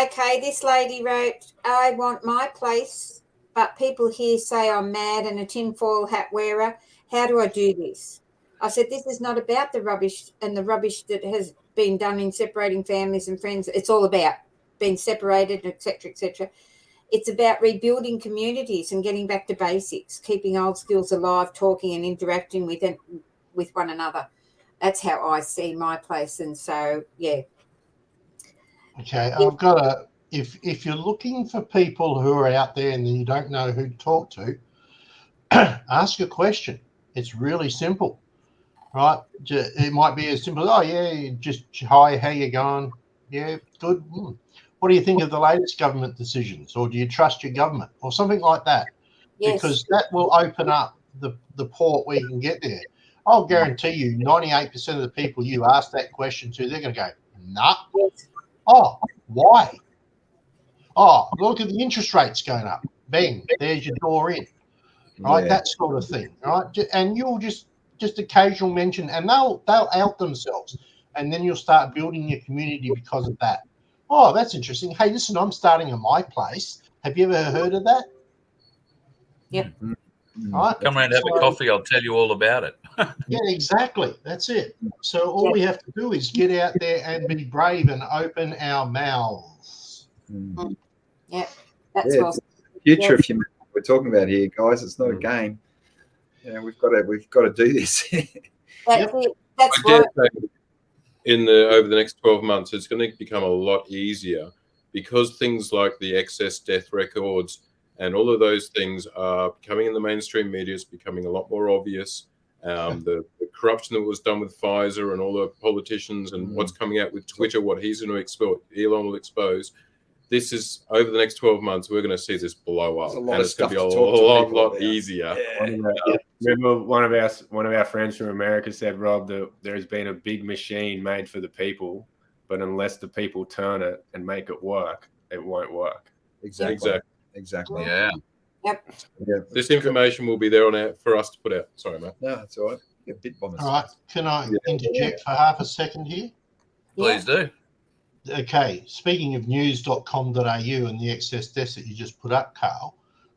Okay, this lady wrote, I want my place, but people here say I'm mad and a tinfoil hat wearer. How do I do this? I said, this is not about the rubbish and the rubbish that has been done in separating families and friends. It's all about being separated, etc., etc. It's about rebuilding communities and getting back to basics, keeping old skills alive, talking and interacting with one another. That's how I see my place. And so, yeah. Okay, I've got a. If you're looking for people who are out there and you don't know who to talk to, ask a question. It's really simple, right? It might be as simple as, oh yeah, just hi, how you going? Yeah, good. What do you think of the latest government decisions, or do you trust your government, or something like that? Yes. Because that will open up the port where you can get there. I'll guarantee you 98% of the people you ask that question to, they're going to go, nah. Yes. Oh, why? Oh, look at the interest rates going up. Bang, there's your door in. Right, Yeah. that sort of thing. Right, and you'll just occasional mention, and they'll out themselves, and then you'll start building your community because of that. Oh, that's interesting. Hey, listen, I'm starting at my place. Have you ever heard of that? Yep. Right. Come around and have a coffee. I'll tell you all about it. Yeah, exactly. That's it. So all we have to do is get out there and be brave and open our mouths. Yeah, that's Yeah, awesome. Future Yeah. of humanity we're talking about here, guys. It's not a game. Yeah, we've got to do this. That's it. That's I dare right. say over the next 12 months, it's going to become a lot easier because things like the excess death records and all of those things are coming in the mainstream media. It's becoming a lot more obvious. The corruption that was done with Pfizer and all the politicians and what's coming out with Twitter, what he's going to expose, Elon will expose. This is over the next 12 months, we're going to see this blow up, and it's going to be a lot easier. Yeah. Remember, one of our friends from America said, Rob, that there's been a big machine made for the people, but unless the people turn it and make it work, it won't work. Exactly. Yeah. Yep. Yeah. This information will be there for us to put out. Sorry, mate. No, that's all right. Yeah, bit bombers. All right. Can I interject for half a second here? Please do. Okay, speaking of news.com.au and the excess deaths that you just put up, Carl,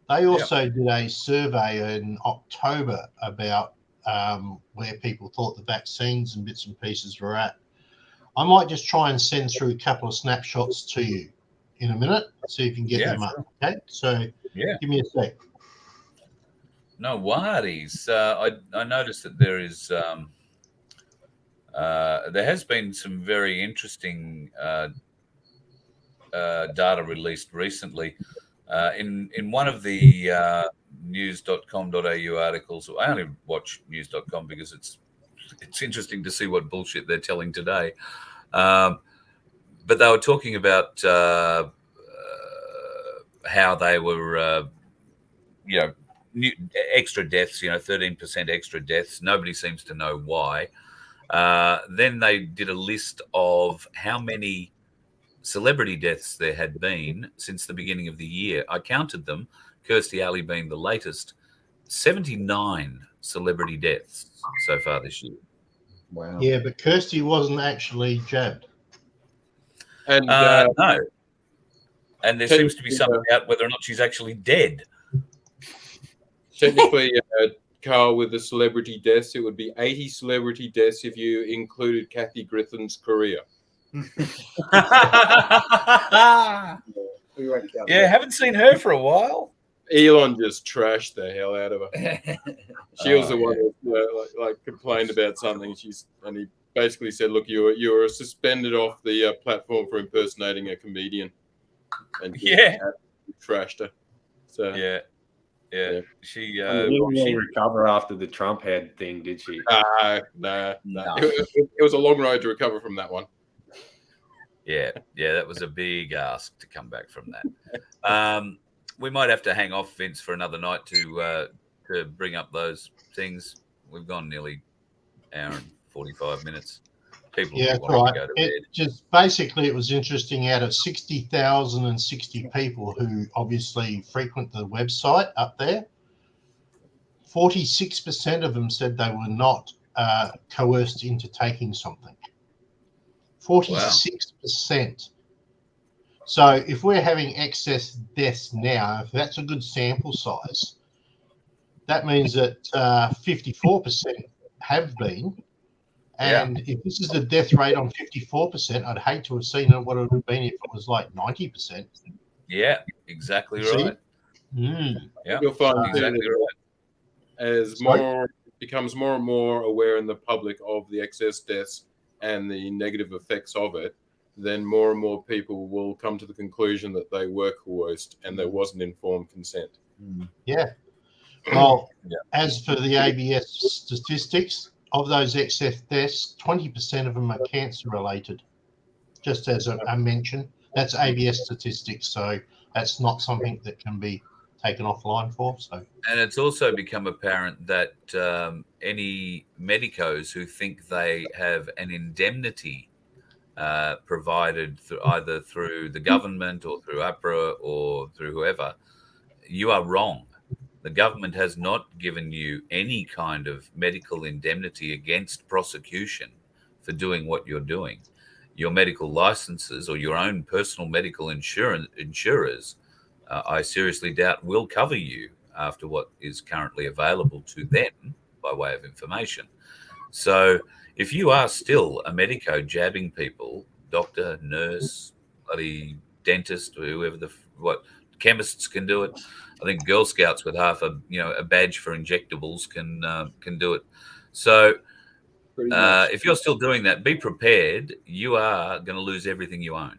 they also did a survey in October about where people thought the vaccines and bits and pieces were at. I might just try and send through a couple of snapshots to you in a minute, see if you can get them up. Okay, so give me a sec. No worries. I noticed that there is there has been some very interesting data released recently. In one of the news.com.au articles, I only watch news.com because it's interesting to see what bullshit they're telling today. But they were talking about how they were, extra deaths, 13% extra deaths. Nobody seems to know why. Then they did a list of how many celebrity deaths there had been since the beginning of the year. I counted them, Kirstie Alley being the latest, 79 celebrity deaths so far this year. Wow. Yeah, but Kirstie wasn't actually jabbed. And no. And there seems to be some doubt whether or not she's actually dead. Technically, Carl, with the celebrity deaths, it would be 80 celebrity deaths if you included Kathy Griffin's career. Haven't seen her for a while. Elon just trashed the hell out of her. She was the one who complained about something. And he basically said, "Look, you were suspended off the platform for impersonating a comedian." And trashed her. So yeah. She didn't recover after the Trump head thing, did she? No. It was a long road to recover from that one. Yeah, that was a big ask to come back from that. We might have to hang off, Vince, for another night to bring up those things. We've gone nearly an hour and 45 minutes. People want to go to bed. Just basically, it was interesting. Out of 60,060 people who obviously frequent the website up there, 46% of them said they were not coerced into taking something. 46%. So if we're having excess deaths now, if that's a good sample size, that means that 54% have been. And if this is the death rate on 54%, I'd hate to have seen what it would have been if it was like 90%. Yeah, exactly See? right. Yeah, you'll find exactly right. As more becomes more and more aware in the public of the excess deaths and the negative effects of it, then more and more people will come to the conclusion that they were coerced and there wasn't informed consent. Yeah. Well, as for the ABS statistics, of those excess deaths, 20% of them are cancer related. Just as a mention, that's ABS statistics, so that's not something that can be taken offline for. So, and it's also become apparent that any medicos who think they have an indemnity provided either through the government or through APRA or through whoever, you are wrong. The government has not given you any kind of medical indemnity against prosecution for doing what you're doing. Your medical licenses or your own personal medical insurers, I seriously doubt will cover you after what is currently available to them by way of information. So if you are still a medico jabbing people, doctor, nurse, bloody dentist, or whoever chemists can do it. I think Girl Scouts with half a badge for injectables can do it. So if you're still doing that, be prepared. You are going to lose everything you own.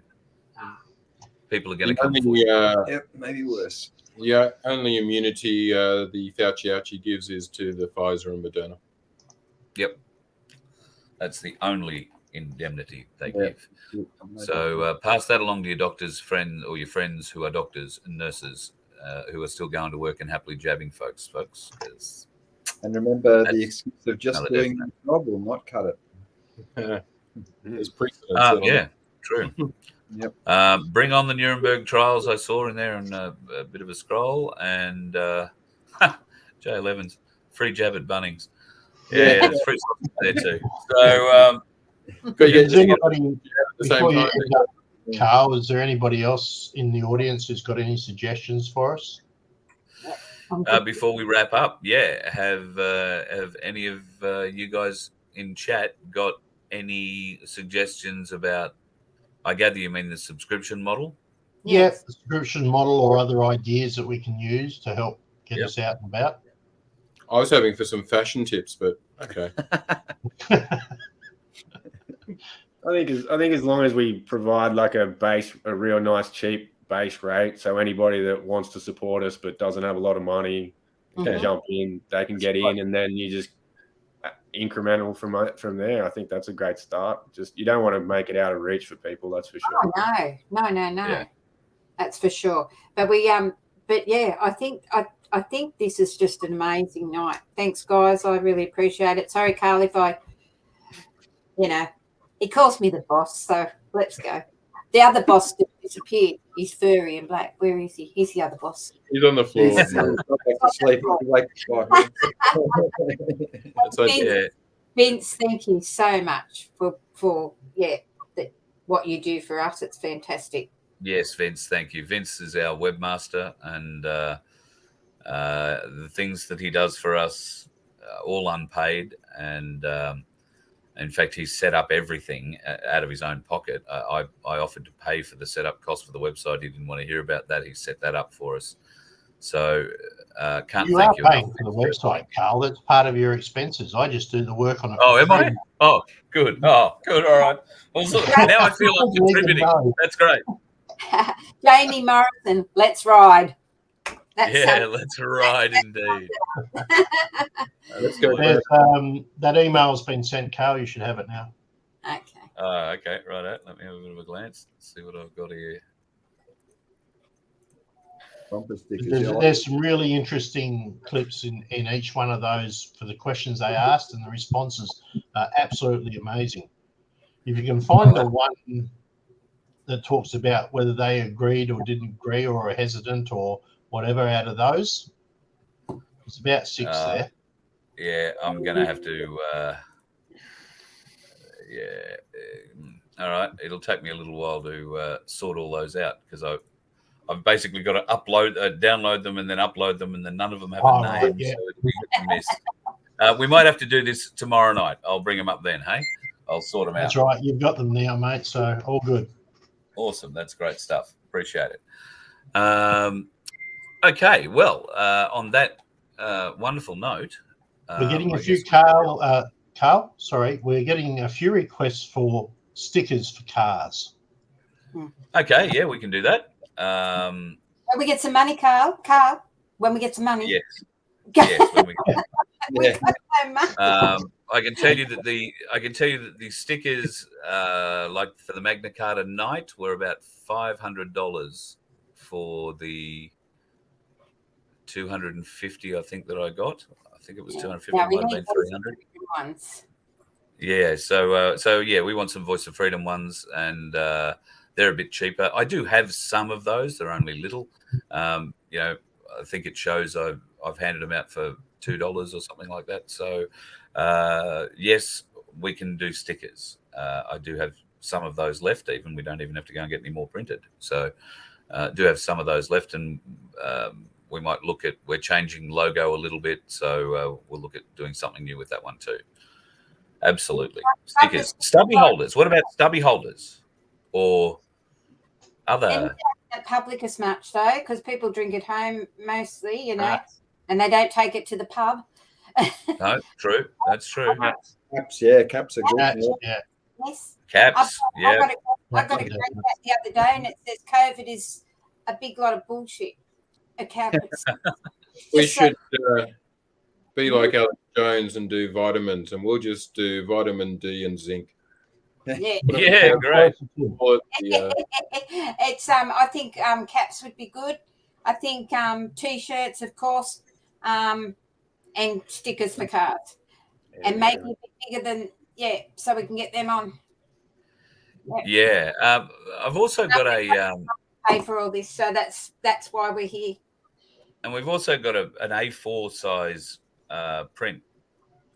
People are going to come for you. Maybe worse. Yeah, only immunity the Fauci gives is to the Pfizer and Moderna. Yep. That's the only indemnity they give. So pass that along to your doctor's friend or your friends who are doctors and nurses who are still going to work and happily jabbing folks. And remember, the excuse of just doing the job will not cut it. There's precedent. Yeah, true. Yep. Bring on the Nuremberg trials. I saw in there and a bit of a scroll and Jay Levens, free jab at Bunnings. Yeah, there's free sausage there too. So, is anybody, before you end up, Carl, is there anybody else in the audience who's got any suggestions for us? Before we wrap up, have any of you guys in chat got any suggestions about? I gather you mean the subscription model. Yeah, the subscription model or other ideas that we can use to help get us out and about. I was hoping for some fashion tips, but okay. I think as long as we provide like a real nice cheap base rate, so anybody that wants to support us but doesn't have a lot of money can jump in, they can get in, and then you just incremental from there. I think that's a great start. Just you don't want to make it out of reach for people, that's for sure. Oh, no. Yeah. That's for sure. But I think this is just an amazing night. Thanks, guys. I really appreciate it. Sorry, Carl, if he calls me the boss, so let's go. The other boss disappeared. He's furry and black. Where is he? He's the other boss. He's on the floor. Vince, thank you so much for what you do for us. It's fantastic. Yes, Vince, thank you. Vince is our webmaster, and the things that he does for us, all unpaid, and in fact, he's set up everything out of his own pocket. I offered to pay for the setup cost for the website. He didn't want to hear about that. He set that up for us. So can't thank you. You are paying for the website, Carl. That's part of your expenses. I just do the work on it. Oh, am I? Oh, good. Oh, good. All right. Well, so now I feel like contributing. That's great. Jamie Morrison, let's ride. Let's ride indeed. Let's go. That email's been sent, Carl. You should have it now. Okay. Okay, right. Let me have a bit of a glance. Let's see what I've got here. There's some really interesting clips in each one of those for the questions they asked, and the responses are absolutely amazing. If you can find the one that talks about whether they agreed or didn't agree or are hesitant or whatever out of those, it's about 6 there. Yeah, I'm going to have to... all right. It'll take me a little while to sort all those out because I've basically got to download them and then upload them, and then none of them have a name. Yeah. So it's a mess. We might have to do this tomorrow night. I'll bring them up then, hey? I'll sort them out. That's right. You've got them now, mate. So all good. Awesome. That's great stuff. Appreciate it. Okay. Well, on that wonderful note, we're getting a few, Carl, sorry, we're getting a few requests for stickers for cars. Okay. Yeah, we can do that. When we get some money, Carl, when we get some money. Yes. Yes. When we got so much. I can tell you that the stickers, like for the Magna Carta night, were about $500 for the 250. I think that I got. I think it was 250. Now, Might have been 300. Ones. Yeah. So yeah, we want some Voice of Freedom ones, and they're a bit cheaper. I do have some of those. They're only little. I think it shows I've handed them out for $2 or something like that. So yes, we can do stickers. I do have some of those left. Even we don't even have to go and get any more printed. So do have some of those left, and we might look at. We're changing logo a little bit, so we'll look at doing something new with that one too. Absolutely, stickers, stubby holders. What about stubby holders or other? Public as much though, because people drink at home mostly, and they don't take it to the pub. No, true. That's true. Caps, yeah, caps are good. Yeah. Yes. Caps, I got a great cat the other day, and it says COVID is a big lot of bullshit. A cap. We should be like Alex Jones and do vitamins, and we'll just do vitamin D and zinc. Yeah. Yeah, great. It's I think caps would be good. I think t-shirts, of course, and stickers for cars, and maybe a bit bigger than so we can get them on. Yeah, I've also got pay for all this, so that's why we're here. And we've also got an A4 size print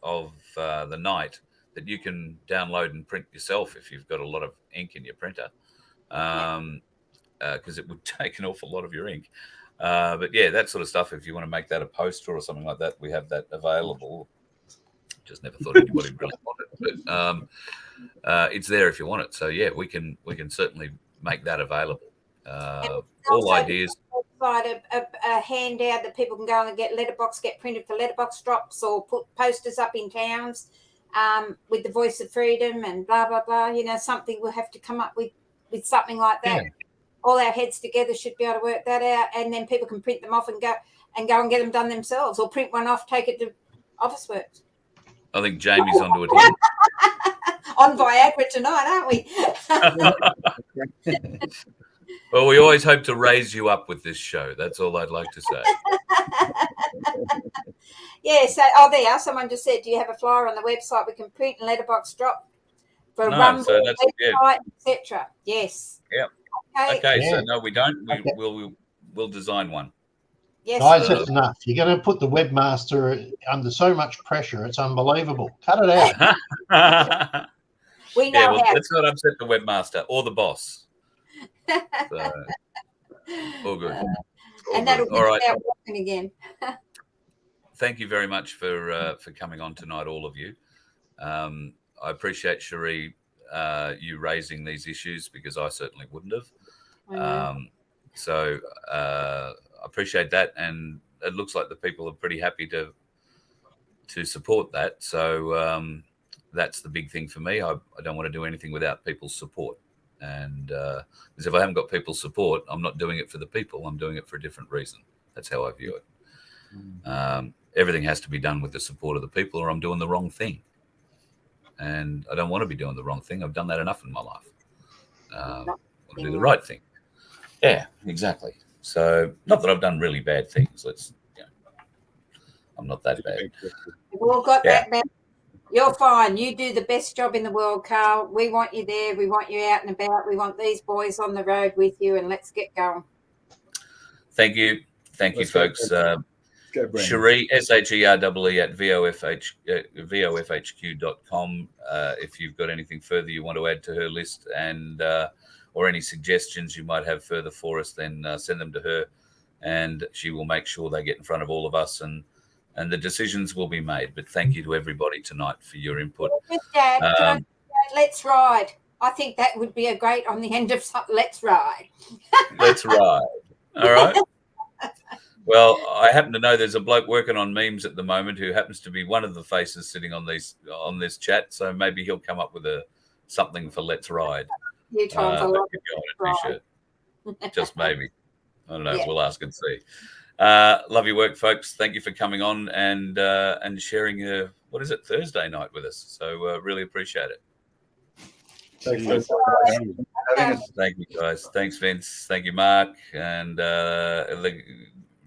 of the night that you can download and print yourself if you've got a lot of ink in your printer, because it would take an awful lot of your ink. But yeah, that sort of stuff. If you want to make that a poster or something like that, we have that available. Just never thought anybody really wanted it, but it's there if you want it. So yeah, we can certainly make that available. All ideas. A handout that people can go and get get printed for letterbox drops, or put posters up in towns with the Voice of Freedom and blah blah blah. Something we'll have to come up with something like that. Yeah. All our heads together should be able to work that out, and then people can print them off and go and get them done themselves, or print one off, take it to Officeworks. I think Jamie's onto it here. On Viagra tonight, aren't we? Well, we always hope to raise you up with this show. That's all I'd like to say. Yeah, so there, someone just said, do you have a flyer on the website we can print and letterbox drop for Rumble, so that's, website, etc.? Yes. Yep. Okay, so no, we don't. We'll design one. Yes, guys, that's enough. You're going to put the webmaster under so much pressure. It's unbelievable. Cut it out. We know how. Let's not upset the webmaster or the boss. So, all good. And that'll be about working again. Thank you very much for coming on tonight, all of you. I appreciate, Sheree, you raising these issues, because I certainly wouldn't have. So I appreciate that, and it looks like the people are pretty happy to support that. So that's the big thing for me. I don't want to do anything without people's support. And because if I haven't got people's support, I'm not doing it for the people. I'm doing it for a different reason. That's how I view it. Everything has to be done with the support of the people, or I'm doing the wrong thing. And I don't want to be doing the wrong thing. I've done that enough in my life. I want to do the right thing. Yeah, exactly. So not that I've done really bad things. I'm not that bad. We've all got that bad. You're fine. You do the best job in the world, Carl. We want you there. We want you out and about. We want these boys on the road with you, and let's get going. Thank you. Thank you, folks. Sheree, SHEREE at VoFHQ.com. If you've got anything further you want to add to her list, and or any suggestions you might have further for us, then send them to her, and she will make sure they get in front of all of us, and and the decisions will be made. But thank you to everybody tonight for your input. Dad, let's ride. I think that would be a great on the end of something. Let's ride. Let's ride. All right. Well, I happen to know there's a bloke working on memes at the moment who happens to be one of the faces sitting on this chat. So maybe he'll come up with something for Let's Ride. You times a lot. T-shirt. Just maybe. I don't know. Yeah. We'll ask and see. Love your work, folks. Thank you for coming on and sharing your Thursday night with us. So really appreciate it. Thanks, Vince. Thank you, guys. Thanks, Vince. Thank you, Mark, and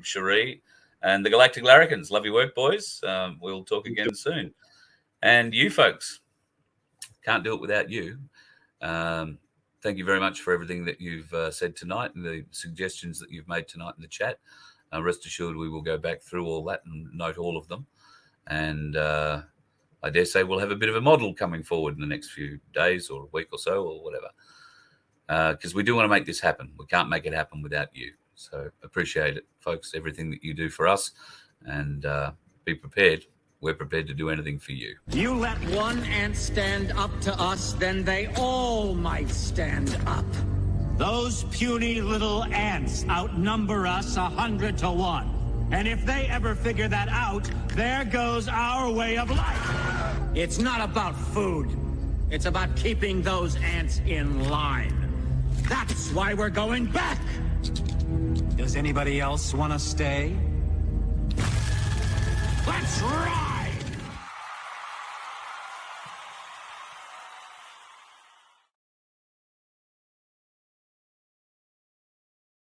Sheree, and the Galactic Larrikins. Love your work, boys. We'll talk again soon. And you folks, can't do it without you. Thank you very much for everything that you've said tonight and the suggestions that you've made tonight in the chat. Rest assured, we will go back through all that and note all of them. And I dare say we'll have a bit of a model coming forward in the next few days or a week or so or whatever. Because we do want to make this happen. We can't make it happen without you. So appreciate it, folks, everything that you do for us. And be prepared. We're prepared to do anything for you. You let one ant stand up to us, then they all might stand up. Those puny little ants outnumber us 100 to 1. And if they ever figure that out, there goes our way of life. It's not about food. It's about keeping those ants in line. That's why we're going back. Does anybody else want to stay? Let's ride!